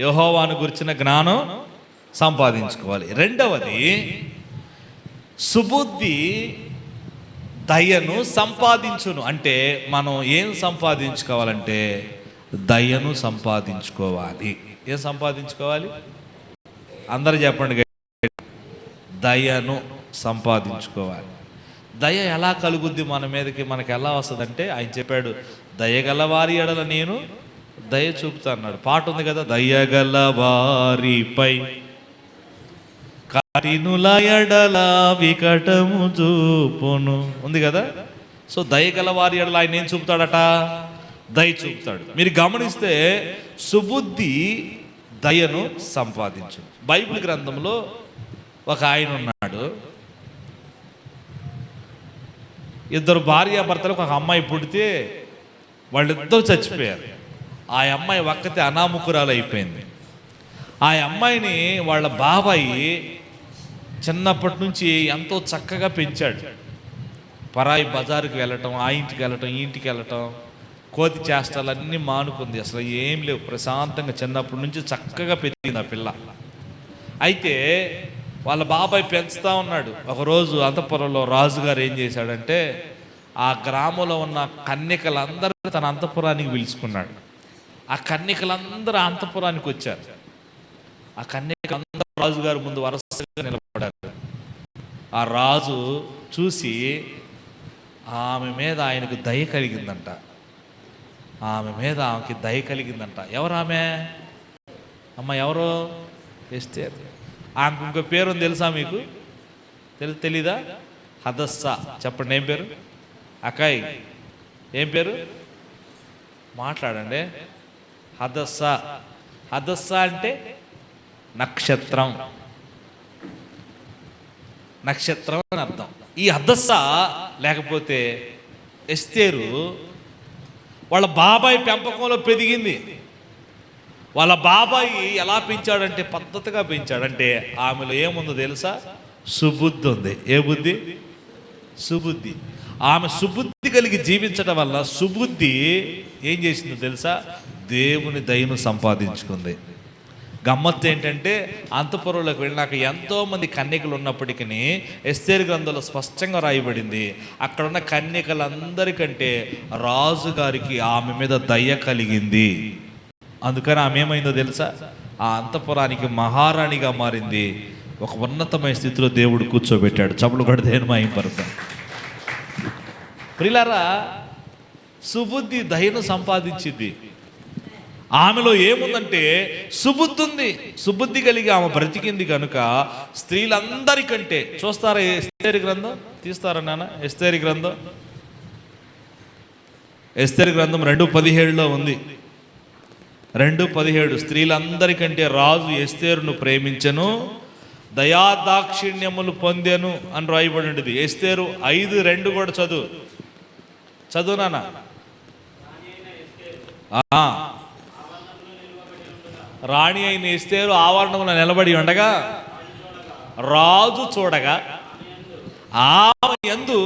యెహోవాను గురించిన జ్ఞానం సంపాదించుకోవాలి. రెండవది సుబుద్ధి దయను సంపాదించును. అంటే మనం ఏం సంపాదించుకోవాలంటే దయను సంపాదించుకోవాలి. ఏం సంపాదించుకోవాలి? అందరూ చెప్పండి. దయను సంపాదించుకోవాలి. దయ ఎలా కలుగుద్ది మన మీదకి? మనకి ఎలా వస్తుందంటే ఆయన చెప్పాడు, దయగల వారి ఎడల నేను దయ చూపుతా అన్నాడు. పాట ఉంది కదా, దయగల వారిపై కఠినుల ఎడల వికటము చూపును ఉంది కదా. సో దయగల వారి ఎడల ఆయన ఏం చూపుతాడట? దయ చూపుతాడు. మీరు గమనిస్తే సుబుద్ధి దయను సంపాదించు. బైబిల్ గ్రంథంలో ఒక ఆయన ఉన్నాడు. ఇద్దరు భార్యాభర్తలకు ఒక అమ్మాయి పుడితే వాళ్ళిద్దరూ చచ్చిపోయారు. ఆ అమ్మాయి ఒక్కతే అనాముకురాలు అయిపోయింది. ఆ అమ్మాయిని వాళ్ళ బాబాయి చిన్నప్పటి నుంచి ఎంతో చక్కగా పెంచాడు. పరాయి బజారుకి వెళ్ళటం, ఆ ఇంటికి వెళ్ళటం, ఈ ఇంటికి వెళ్ళటం, కోతి చేష్టాలన్నీ మానుకుంది. అసలు ఏం లేవు, ప్రశాంతంగా చిన్నప్పటి నుంచి చక్కగా పెరిగింది ఆ పిల్ల. అయితే వాళ్ళ బాబాయ్ పెంచుతూ ఉన్నాడు. ఒకరోజు అంతఃపురంలో రాజుగారు ఏం చేశాడంటే ఆ గ్రామంలో ఉన్న కన్యకలందరూ తన అంతఃపురానికి పిలుచుకున్నాడు. ఆ కన్యకలందరూ అంతఃపురానికి వచ్చారు. ఆ కన్యకలందరూ రాజుగారు ముందు వరుసగా నిలబడ్డారు. ఆ రాజు చూసి ఆమె మీద ఆయనకు దయ కలిగిందంట. ఆమె మీద ఆమెకి దయ కలిగిందంట. ఎవరు ఆమె? అమ్మ ఎవరు? ఎస్తేర్. ఆమెకు ఇంకో పేరు ఉంది తెలుసా మీకు? తెలీదా? హదస్సా. చెప్పండి ఏం పేరు? అకాయ్ ఏం పేరు? మాట్లాడండి. హదస్సా. హదస్సా అంటే నక్షత్రం. నక్షత్రం అని అర్థం. ఈ హదస్సా లేకపోతే ఎస్తేరు వాళ్ళ బాబాయ్ పెంపకంలో పెరిగింది. వాళ్ళ బాబాయి ఎలా పెంచాడంటే పద్ధతిగా పెంచాడంటే ఆమెలో ఏముందో తెలుసా? సుబుద్ధి ఉంది. ఏ బుద్ధి? సుబుద్ధి. ఆమె సుబుద్ధి కలిగి జీవించడం వల్ల సుబుద్ధి ఏం చేసిందో తెలుసా? దేవుని దయను సంపాదించుకుంది. గమ్మత్తు ఏంటంటే అంతఃపురంలోకి వెళ్ళినాక ఎంతోమంది కన్యకలు ఉన్నప్పటికీ ఎస్తేరు గ్రంథంలో స్పష్టంగా రాయబడింది, అక్కడున్న కన్యకలందరికంటే రాజుగారికి ఆమె మీద దయ కలిగింది. అందుకని ఆమె ఏమైందో తెలుసా? ఆ అంతఃపురానికి మహారాణిగా మారింది. ఒక ఉన్నతమైన స్థితిలో దేవుడు కూర్చోబెట్టాడు. చప్పులు కూడా దేని మహిమపడతాం. ప్రియులారా, సుబుద్ధి దయను సంపాదించింది. ఆమెలో ఏముందంటే సుబుద్ధి ఉంది. సుబుద్ధి కలిగి ఆమె బ్రతికింది కనుక స్త్రీలందరికంటే, చూస్తారా ఎస్తేరు గ్రంథం? తీస్తారా నాన్న? ఎస్తేరు గ్రంథం 2:17 ఉంది. 2:17 స్త్రీలందరికంటే రాజు ఎస్తేరును ప్రేమించెను, దయాదాక్షిణ్యములు పొందెను అని రాయబడి ఉండేది. ఎస్తేరు 5:2 కూడా చదువు నాన్న. రాణి అయిన ఎస్తేరు ఆవరణంలో నిలబడి ఉండగా రాజు చూడగా ఆమె యందు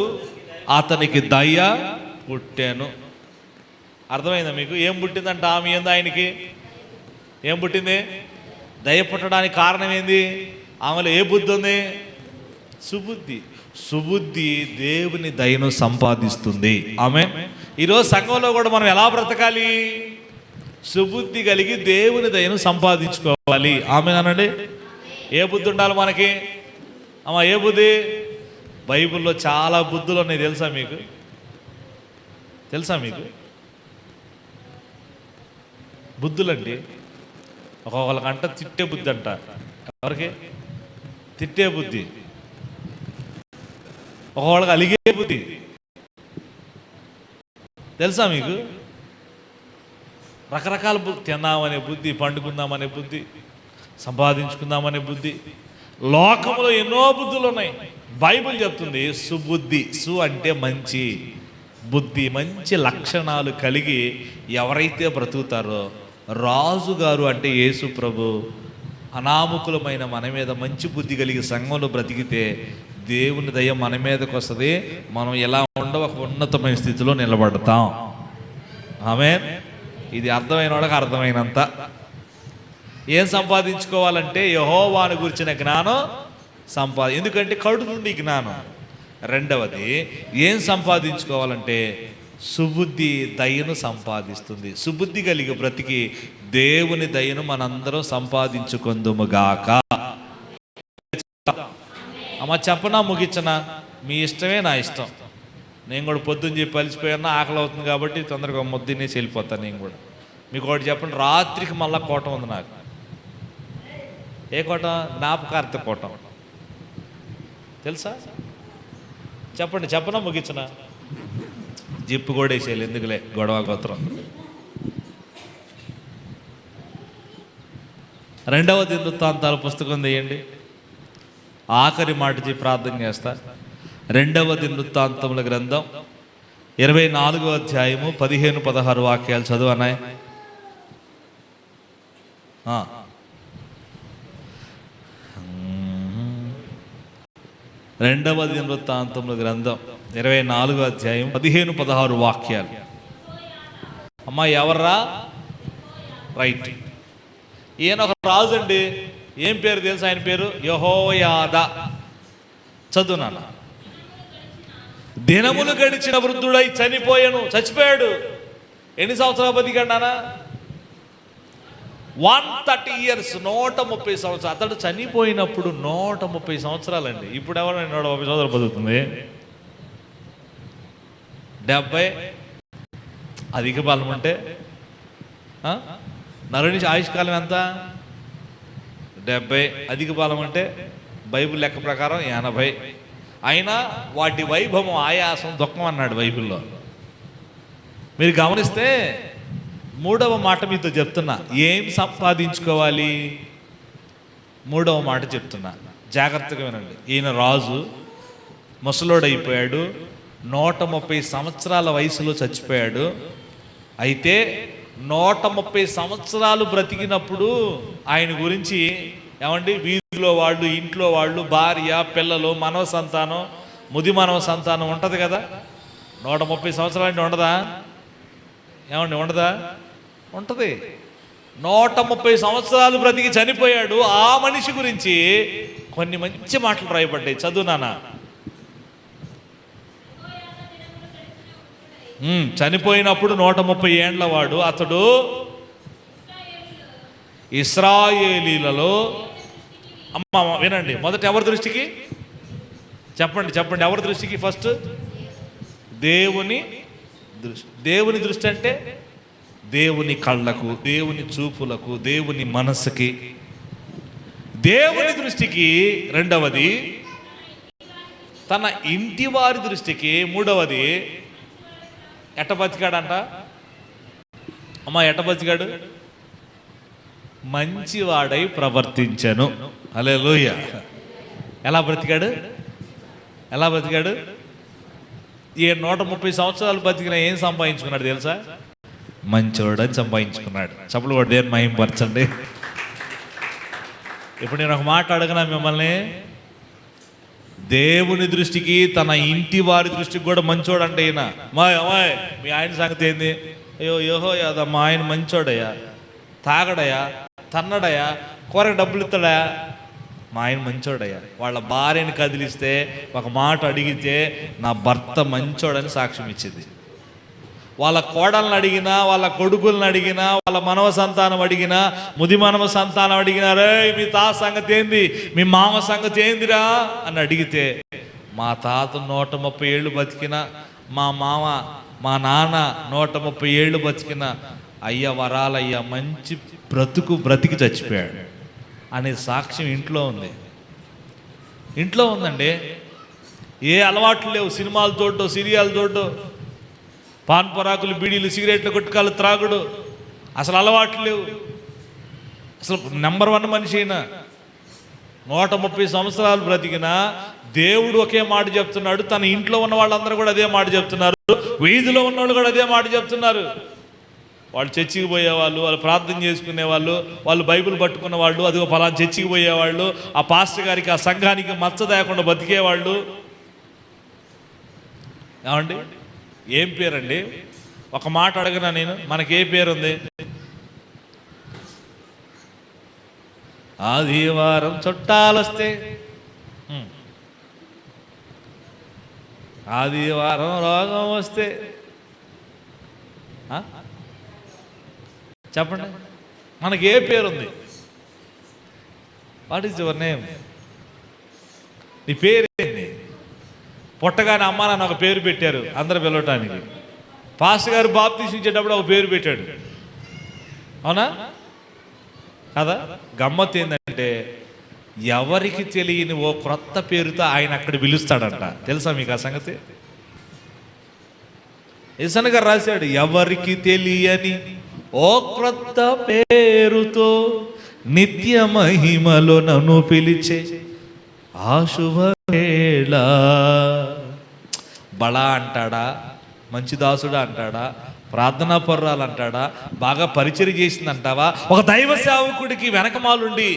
అతనికి దయ పుట్టాను. అర్థమైందా మీకు? ఏం పుట్టిందంట ఆమె యందు? ఆయనకి ఏం పుట్టింది? దయ పుట్టడానికి కారణం ఏంది? ఆమెలో ఏ బుద్ధి ఉంది? సుబుద్ధి. సుబుద్ధి దేవుని దయను సంపాదిస్తుంది. ఆమేన్. ఈరోజు సంఘంలో కూడా మనం ఎలా బ్రతకాలి? సుబుద్ధి కలిగి దేవుని దయను సంపాదించుకోవాలి. ఆమేన్ అనండి. ఏ బుద్ధి ఉండాలి మనకి? అమ్మా, ఏ బుద్ధి? బైబిల్లో చాలా బుద్ధులు ఉన్నాయి. తెలుసా మీకు? బుద్ధులండి. ఒక్కొక్కరికంట తిట్టే బుద్ధి అంట. ఎవరికి? తిట్టే బుద్ధి. ఒక్కొక్కళ్ళకి అలిగే బుద్ధి. తెలుసా మీకు? రకరకాల బుద్ధి. తిందామనే బుద్ధి, పండుకుందామనే బుద్ధి, సంపాదించుకుందామనే బుద్ధి. లోకంలో ఎన్నో బుద్ధులు ఉన్నాయి. బైబిల్ చెప్తుంది సుబుద్ధి. సు అంటే మంచి బుద్ధి, మంచి లక్షణాలు కలిగి ఎవరైతే బ్రతుకుతారో, రాజుగారు అంటే యేసు ప్రభు, అనామకులమైన మన మీద మంచి బుద్ధి కలిగి సంఘంలో బ్రతికితే దేవుని దయ మన మీదకి వస్తుంది. మనం ఎలా ఉండో ఒక ఉన్నతమైన స్థితిలో నిలబడతాం. ఆమేన్. ఇది అర్థమైన వాళ్ళకి అర్థమైనంత. ఏం సంపాదించుకోవాలంటే యెహోవాను గురించిన జ్ఞానం ఎందుకంటే కడుతుంది జ్ఞానం. రెండవది ఏం సంపాదించుకోవాలంటే సుబుద్ధి దయను సంపాదిస్తుంది. సుబుద్ధి కలిగి బ్రతికి దేవుని దయను మనందరం సంపాదించుకుందుముగాక. అమ్మ, చెప్పనా ముగించనా? మీ ఇష్టమే, నా ఇష్టం. నేను కూడా పొద్దున్న చెప్పి అలిసిపోయాను, ఆకలి అవుతుంది కాబట్టి తొందరగా ముద్దునేసి వెళ్ళిపోతాను. నేను కూడా మీకు ఒకటి చెప్పండి, రాత్రికి మళ్ళా కోటం ఉంది నాకు. ఏ కోటం? జ్ఞాపకార్థ కోటం. తెలుసా? చెప్పనా ముగించనా? జిప్పు కూడా వేసేయాలి, ఎందుకులే గొడవ గోత్రం. 2వ దినవృత్తాంతాల పుస్తకం తీయండి. ఆఖరి మాట చెప్పి ప్రార్థన చేస్తా. 2వ దినవృత్తాంతముల గ్రంథం 24వ అధ్యాయము 15-16 వాక్యాలు చదువు అన్నాయి. 2వ దినవృత్తాంతముల గ్రంథం 24వ అధ్యాయం 15-16 వాక్యాలు. అమ్మా, ఎవర్రా? రైట్. ఈయన ఒక రాజు అండి. ఏం పేరు తెలుసు ఆయన పేరు? యెహోయాదా. చదువు నాన్న. దినములు గడిచిన వృద్ధుడై చచ్చిపోయాడు. ఎన్ని సంవత్సరాలు బతికాడు? 130 years, 130 సంవత్సరాలు. అతడు చనిపోయినప్పుడు 130 సంవత్సరాలండి. ఇప్పుడు ఎవరైనా 130 సంవత్సరాలు బతుకుతుంది? 70 అధిక బలం ఉంటే నరుని ఆయుష్కాలం ఎంత? 70. అధిక బలం అంటే బైబిల్ లెక్క ప్రకారం 80. అయినా వాటి వైభవం, ఆయాసం, దుఃఖం అన్నాడు బైబిల్లో. మీరు గమనిస్తే 3వ మాట మీతో చెప్తున్నా. ఏం సంపాదించుకోవాలి? 3వ మాట చెప్తున్నా, జాగ్రత్తగా వినండి. ఈయన రాజు ముసలోడైపోయాడు, 130 సంవత్సరాల వయసులో చచ్చిపోయాడు. అయితే 130 సంవత్సరాలు బ్రతికినప్పుడు ఆయన గురించి ఏమండి, వీధిలో వాళ్ళు, ఇంట్లో వాళ్ళు, భార్య, పిల్లలు, మనవ సంతానం, ముది మనవ సంతానం ఉంటుంది కదా. 130 సంవత్సరాలు అంటే ఉండదా? ఏమండి, ఉండదా? ఉంటుంది. 130 సంవత్సరాలు బ్రతికి చనిపోయాడు. ఆ మనిషి గురించి కొన్ని మంచి మాటలు రాయబడ్డాయి. చదువు నాన్న. చనిపోయినప్పుడు 130 ఏండ్ల వాడు. అతడు ఇశ్రాయేలీలలో, అమ్మ వినండి, మొదట ఎవరి దృష్టికి? చెప్పండి ఎవరి దృష్టికి? ఫస్ట్ దేవుని దృష్టి. దేవుని దృష్టి అంటే దేవుని కళ్ళకు, దేవుని చూపులకు, దేవుని మనస్సుకి, దేవుని దృష్టికి. రెండవది తన ఇంటి వారి దృష్టికి. మూడవది ఎట్ట బతికాడంట అమ్మా, ఎట్ట బతికాడు? మంచివాడై ప్రవర్తించను. హల్లెలూయా. ఎలా బ్రతికాడు? ఎలా బ్రతికాడు? ఈ 130 సంవత్సరాలు బతికిన ఏం సంపాదించుకున్నాడు తెలుసా? మంచోడని సంపాదించుకున్నాడు. చప్పులు కూడా దేని మహింపరచండి. ఇప్పుడు నేను ఒక మాట అడగనా మిమ్మల్ని? దేవుని దృష్టికి, తన ఇంటి వారి దృష్టికి కూడా మంచోడు అంటే ఈయన. అమ్మాయి మీ ఆయన సంగతి ఏంది? అయ్యో యోహో యాదా, మా ఆయన మంచోడయ్యా, తాగడయా, తన్నడయా, కూరకు డబ్బులు ఇస్తాడా, మా ఆయన మంచోడయ్యా. వాళ్ళ భార్యని కదిలిస్తే, ఒక మాట అడిగితే నా భర్త మంచోడని సాక్ష్యం ఇచ్చింది. వాళ్ళ కోడలను అడిగినా, వాళ్ళ కొడుకులను అడిగినా, వాళ్ళ మనవ సంతానం అడిగినా, ముది మనవ సంతానం అడిగినా, రే మీ తాత సంగతి ఏంది, మీ మామ సంగతి ఏందిరా అని అడిగితే, మా తాత 130 ఏళ్ళు బతికిన, మా మామ మా నాన్న 130 ఏళ్ళు బతికిన, అయ్య వరాలయ్యా మంచి బ్రతికి చచ్చిపోయాడు అనే సాక్ష్యం ఇంట్లో ఉంది. ఇంట్లో ఉందండి. ఏ అలవాట్లు లేవు. సినిమాలు చూడటం, సీరియాలు చూడటం, పాన్ పరాకులు, బీడీలు, సిగరెట్లు, గుట్కాలు త్రాగుడు, అసలు అలవాట్లు లేవు. అసలు నెంబర్ 1 మనిషి అయినా 130 సంవత్సరాలు బ్రతికిన దేవుడు ఒకే మాట చెప్తున్నాడు. తన ఇంట్లో ఉన్న వాళ్ళందరూ కూడా అదే మాట చెప్తున్నారు. వీధిలో ఉన్నవాళ్ళు కూడా అదే మాట చెప్తున్నారు. వాళ్ళు చర్చికి పోయేవాళ్ళు, వాళ్ళు ప్రార్థన చేసుకునేవాళ్ళు, వాళ్ళు బైబిల్ పట్టుకున్న వాళ్ళు, అదిగో ఫలానా చర్చికి పోయేవాళ్ళు, ఆ పాస్టర్ గారికి, ఆ సంఘానికి మచ్చ లేకుండా బతికేవాళ్ళు. ఏమండి, ఏం పేరండి? ఒక మాట అడగనా నేను, మనకి ఏ పేరు ఉంది? ఆదివారం చుట్టాలు వస్తే, ఆదివారం రోగం వస్తే, చెప్పండి మనకి ఏ పేరుంది? What is your name? నీ పేరేంటి? పుట్టగానే అమ్మ నాన్న ఒక పేరు పెట్టారు అందరు పిలవటానికి. పాస్టర్ గారు బాప్తీసం ఇచ్చేటప్పుడు ఒక పేరు పెట్టాడు, అవునా కదా? గమ్మత్ ఏంటంటే ఎవరికి తెలియని ఓ క్రొత్త పేరుతో ఆయన అక్కడ పిలుస్తాడంట. తెలుసా మీకు ఆ సంగతి? యేసయ్య గారు రాశాడు, ఎవరికి తెలియని ఓ క్రొత్త పేరుతో నిత్య మహిమలో నన్ను పిలిచే ఆ శుభవేళ. బళా అంటాడా, మంచి దాసుడా అంటాడా, ప్రార్థనా పర్రాలు అంటాడా, బాగా పరిచయం చేసింది అంటావా? ఒక దైవ సేవకుడికి వెనకమాలుండి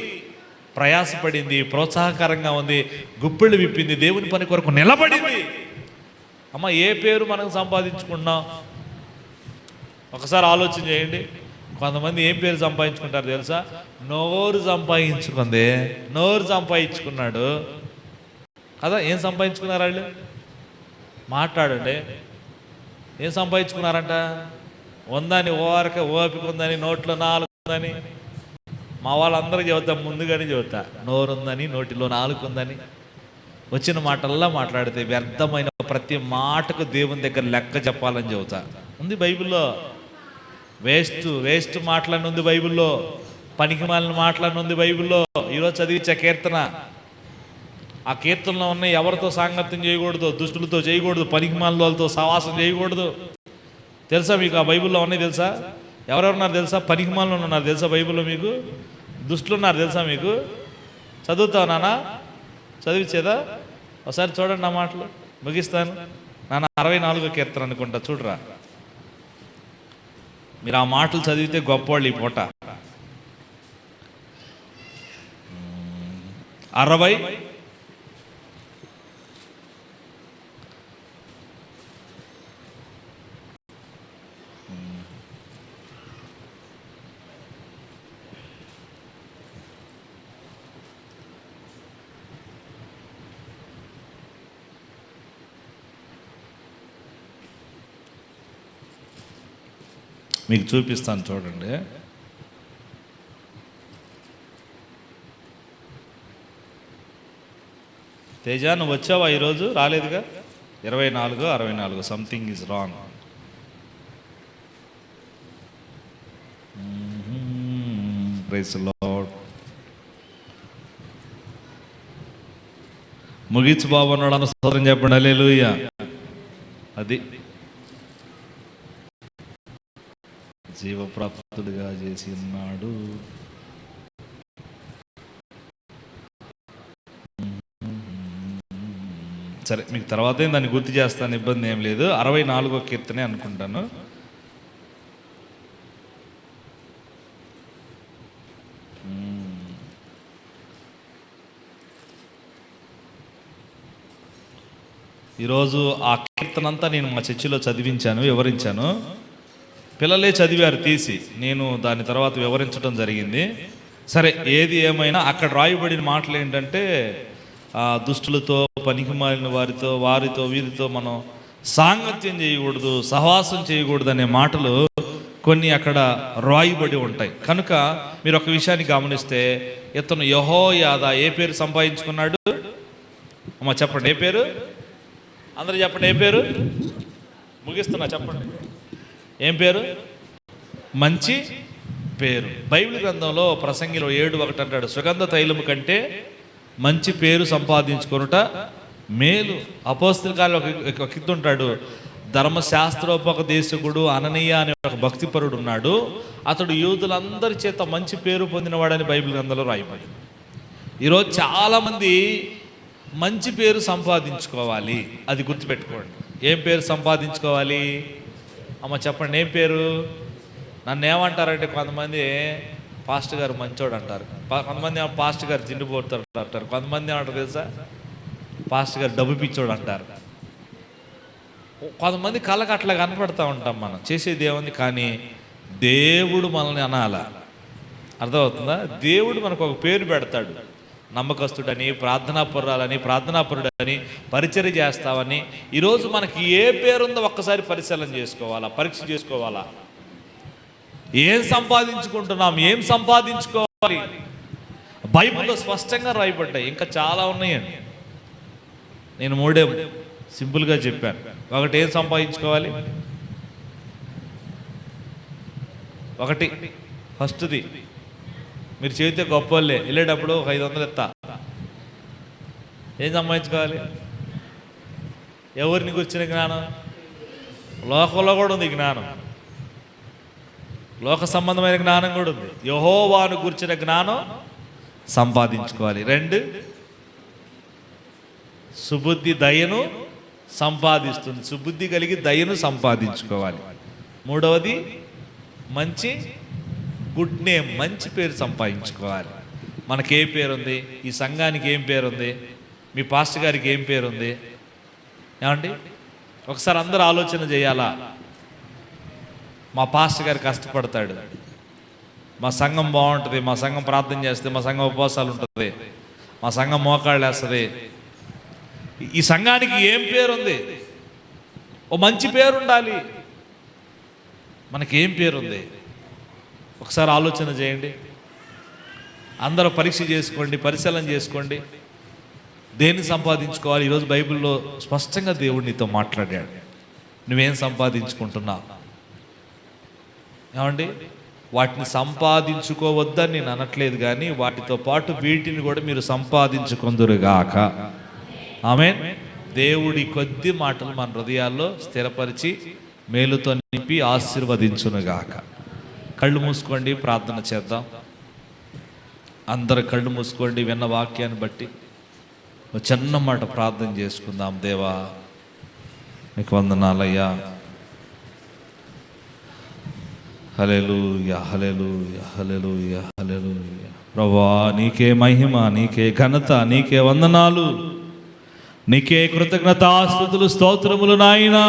ప్రయాసపడింది, ప్రోత్సాహకరంగా ఉంది, గుప్పిళ్ళు విప్పింది, దేవుని పని కొరకు నిలబడింది. అమ్మ, ఏ పేరు మనం సంపాదించుకున్నాం? ఒకసారి ఆలోచన చేయండి. కొంతమంది ఏం పేరు సంపాదించుకుంటారు తెలుసా? నోరు సంపాదించుకుంది, నోరు సంపాదించుకున్నాడు కదా. ఏం సంపాదించుకున్నారు వాళ్ళు? మాట్లాడండి. ఏం సంపాదించుకున్నారంట? ఉందని ఓపిక ఉందని, నోట్లో 4 ఉందని. మా వాళ్ళందరూ చెబుతాం, ముందుగానే చెబుతా, నోరు ఉందని, నోటిలో 4 ఉందని. వచ్చిన మాటల్లా మాట్లాడితే వ్యర్థమైన ప్రతి మాటకు దేవుని దగ్గర లెక్క చెప్పాలని చెబుతా. ఉంది బైబిల్లో. వేస్ట్ మాటలని ఉంది బైబిల్లో, పనికి మాలిన మాటలని ఉంది బైబిల్లో. ఈరోజు చదివించే కీర్తన, ఆ కీర్తనలో ఉన్న ఎవరితో సాంగత్యం చేయకూడదు, దుష్టులతో చేయకూడదు, పనికి మాలిన వాళ్ళతో సహవాసం చేయకూడదు. తెలుసా మీకు? ఆ బైబిల్లో ఉన్నాయి తెలుసా? ఎవరెవరున్నారు తెలుసా? పనికి మాలిన ఉన్నారు తెలుసా బైబిల్లో మీకు? దుష్టులు ఉన్నారు తెలుసా మీకు? చదువుతావు నాన్న? చదివించేదా? ఒకసారి చూడండి నా మాటలు, ముగిస్తాను. నాన్న 64వ కీర్తన అనుకుంటా, చూడరా. మీరు ఆ మాటలు చదివితే గొప్పవాళ్ళు ఈ పూట. 60 మీకు చూపిస్తాను చూడండి. తేజ, నువ్వు వచ్చావా ఈరోజు? రాలేదుగా. 24, 64 something is wrong. Praise lord. ముగించు బాబు అన్నాడు స్తోత్రం చెప్పండి. హల్లెలూయా. అది జీవప్రాప్తుడిగా చేసి ఉన్నాడు. సరే, మీకు తర్వాత దాన్ని గుర్తు చేస్తాను, ఇబ్బంది ఏం లేదు. 64వ కీర్తనే అనుకుంటాను. ఈరోజు ఆ కీర్తన అంతా నేను మా చర్చిలో చదివించాను, వివరించాను. పిల్లలే చదివారు తీసి, నేను దాని తర్వాత వివరించడం జరిగింది. సరే, ఏది ఏమైనా అక్కడ రాయబడిన మాటలు ఏంటంటే, దుష్టులతో, పనికిమాలిన వారితో వీరితో మనం సాంగత్యం చేయకూడదు, సహవాసం చేయకూడదు అనే మాటలు కొన్ని అక్కడ రాయబడి ఉంటాయి. కనుక మీరు ఒక విషయాన్ని గమనిస్తే, ఇతను యెహోయాదా ఏ పేరు సంపాదించుకున్నాడు? అమ్మ చెప్పండి, ఏ పేరు? అందరూ చెప్పండి, ఏ పేరు? ముగిస్తున్నా, చెప్పండి, ఏం పేరు? మంచి పేరు. బైబిల్ గ్రంథంలో ప్రసంగిలో 7:1 అంటాడు, సుగంధ తైలము కంటే మంచి పేరు సంపాదించుకొనుట మేలు. అపోస్తలుల కాలంలో ఒక కిత్తు ఉంటాడు, ధర్మశాస్త్రోపదేశకుడు అననీయ అనే ఒక భక్తిపరుడు ఉన్నాడు. అతడు యూదులందరి చేత మంచి పేరు పొందినవాడని బైబిల్ గ్రంథంలో రాయబడింది. ఈరోజు చాలామంది మంచి పేరు సంపాదించుకోవాలి, అది గుర్తుపెట్టుకోండి. ఏం పేరు సంపాదించుకోవాలి? అమ్మ చెప్పండి, ఏం పేరు? నన్ను ఏమంటారంటే, కొంతమంది పాస్టర్ గారు మంచోడు అంటారు, కొంతమంది పాస్టర్ గారు జిండిపోతారు అంటారు, కొంతమంది ఏమంటారు తెలుసా, పాస్టర్ గారు డబ్బు పిచ్చోడు అంటారు. కొంతమంది కళ్ళకు అట్లా కనపడతా ఉంటాం మనం, చేసేది ఏముంది. కానీ దేవుడు మనల్ని అనాల, అర్థమవుతుందా? దేవుడు మనకు ఒక పేరు పెడతాడు, నమ్మకస్తుడని, ప్రార్థనాపరుడని, పరిచర్య చేస్తావని. ఈరోజు మనకి ఏ పేరుందో ఒక్కసారి పరిశీలన చేసుకోవాలా, పరీక్ష చేసుకోవాలా. ఏం సంపాదించుకుంటున్నాం, ఏం సంపాదించుకోవాలి? బైబిల్లో స్పష్టంగా రాయబడ్డాయి, ఇంకా చాలా ఉన్నాయండి. నేను 3 సింపుల్గా చెప్పాను. ఒకటి, ఏం సంపాదించుకోవాలి? ఒకటి, ఫస్ట్ది, మీరు చేస్తే గొప్ప వాళ్ళే, వెళ్ళేటప్పుడు ఒక 500 ఎత్తా. ఏం సంపాదించుకోవాలి? ఎవరిని గురించిన జ్ఞానం? లోకంలో కూడా ఉంది జ్ఞానం, లోక సంబంధమైన జ్ఞానం కూడా ఉంది. యెహోవాను గురించిన జ్ఞానం సంపాదించుకోవాలి. 2, సుబుద్ధి దయను సంపాదిస్తుంది, సుబుద్ధి కలిగి దయను సంపాదించుకోవాలి. 3వది, మంచి గుడ్ నేమ్, మంచి పేరు సంపాదించుకోవాలి. మనకి ఏ పేరుంది? ఈ సంఘానికి ఏం పేరుంది? మీ పాస్టర్ గారికి ఏం పేరుంది? ఏమండి, ఒకసారి అందరూ ఆలోచన చేయాలా. మా పాస్టర్ గారు కష్టపడతాడు, మా సంఘం బాగుంటుంది, మా సంఘం ప్రార్థన చేస్తే, మా సంఘం ఉపవాసాలు ఉంటుంది, మా సంఘం మోకాళ్ళు వేస్తుంది. ఈ సంఘానికి ఏం పేరుంది? ఓ మంచి పేరు ఉండాలి. మనకి ఏం పేరుంది? ఒకసారి ఆలోచన చేయండి, అందరూ పరీక్ష చేసుకోండి, పరిశీలన చేసుకోండి. దేన్ని సంపాదించుకోవాలి? ఈరోజు బైబిల్లో స్పష్టంగా దేవుడు నీతో మాట్లాడాడు. నువ్వేం సంపాదించుకుంటున్నావు? ఏమండి, వాటిని సంపాదించుకోవద్దని నేను అనట్లేదు, కానీ వాటితో పాటు వీటిని కూడా మీరు సంపాదించుకొందురుగాక. ఆమేన్. దేవుడి కొద్ది మాటలు మన హృదయాల్లో స్థిరపరిచి మేలుతో నింపి ఆశీర్వదించునుగాక. కళ్ళు మూసుకోండి, ప్రార్థన చేద్దాం. అందరు కళ్ళు మూసుకోండి. విన్న వాక్యాన్ని బట్టి ఒక చిన్న మాట ప్రార్థన చేసుకుందాం. దేవా, నీకు వందనాలయ్యా. హల్లెలూయా, హల్లెలూయా, హల్లెలూయా, హల్లెలూయా. ప్రభువా, నీకే మహిమ, నీకే ఘనత, నీకే వందనాలు, నీకే కృతజ్ఞతాస్తుతులు, స్తోత్రములు నాయనా.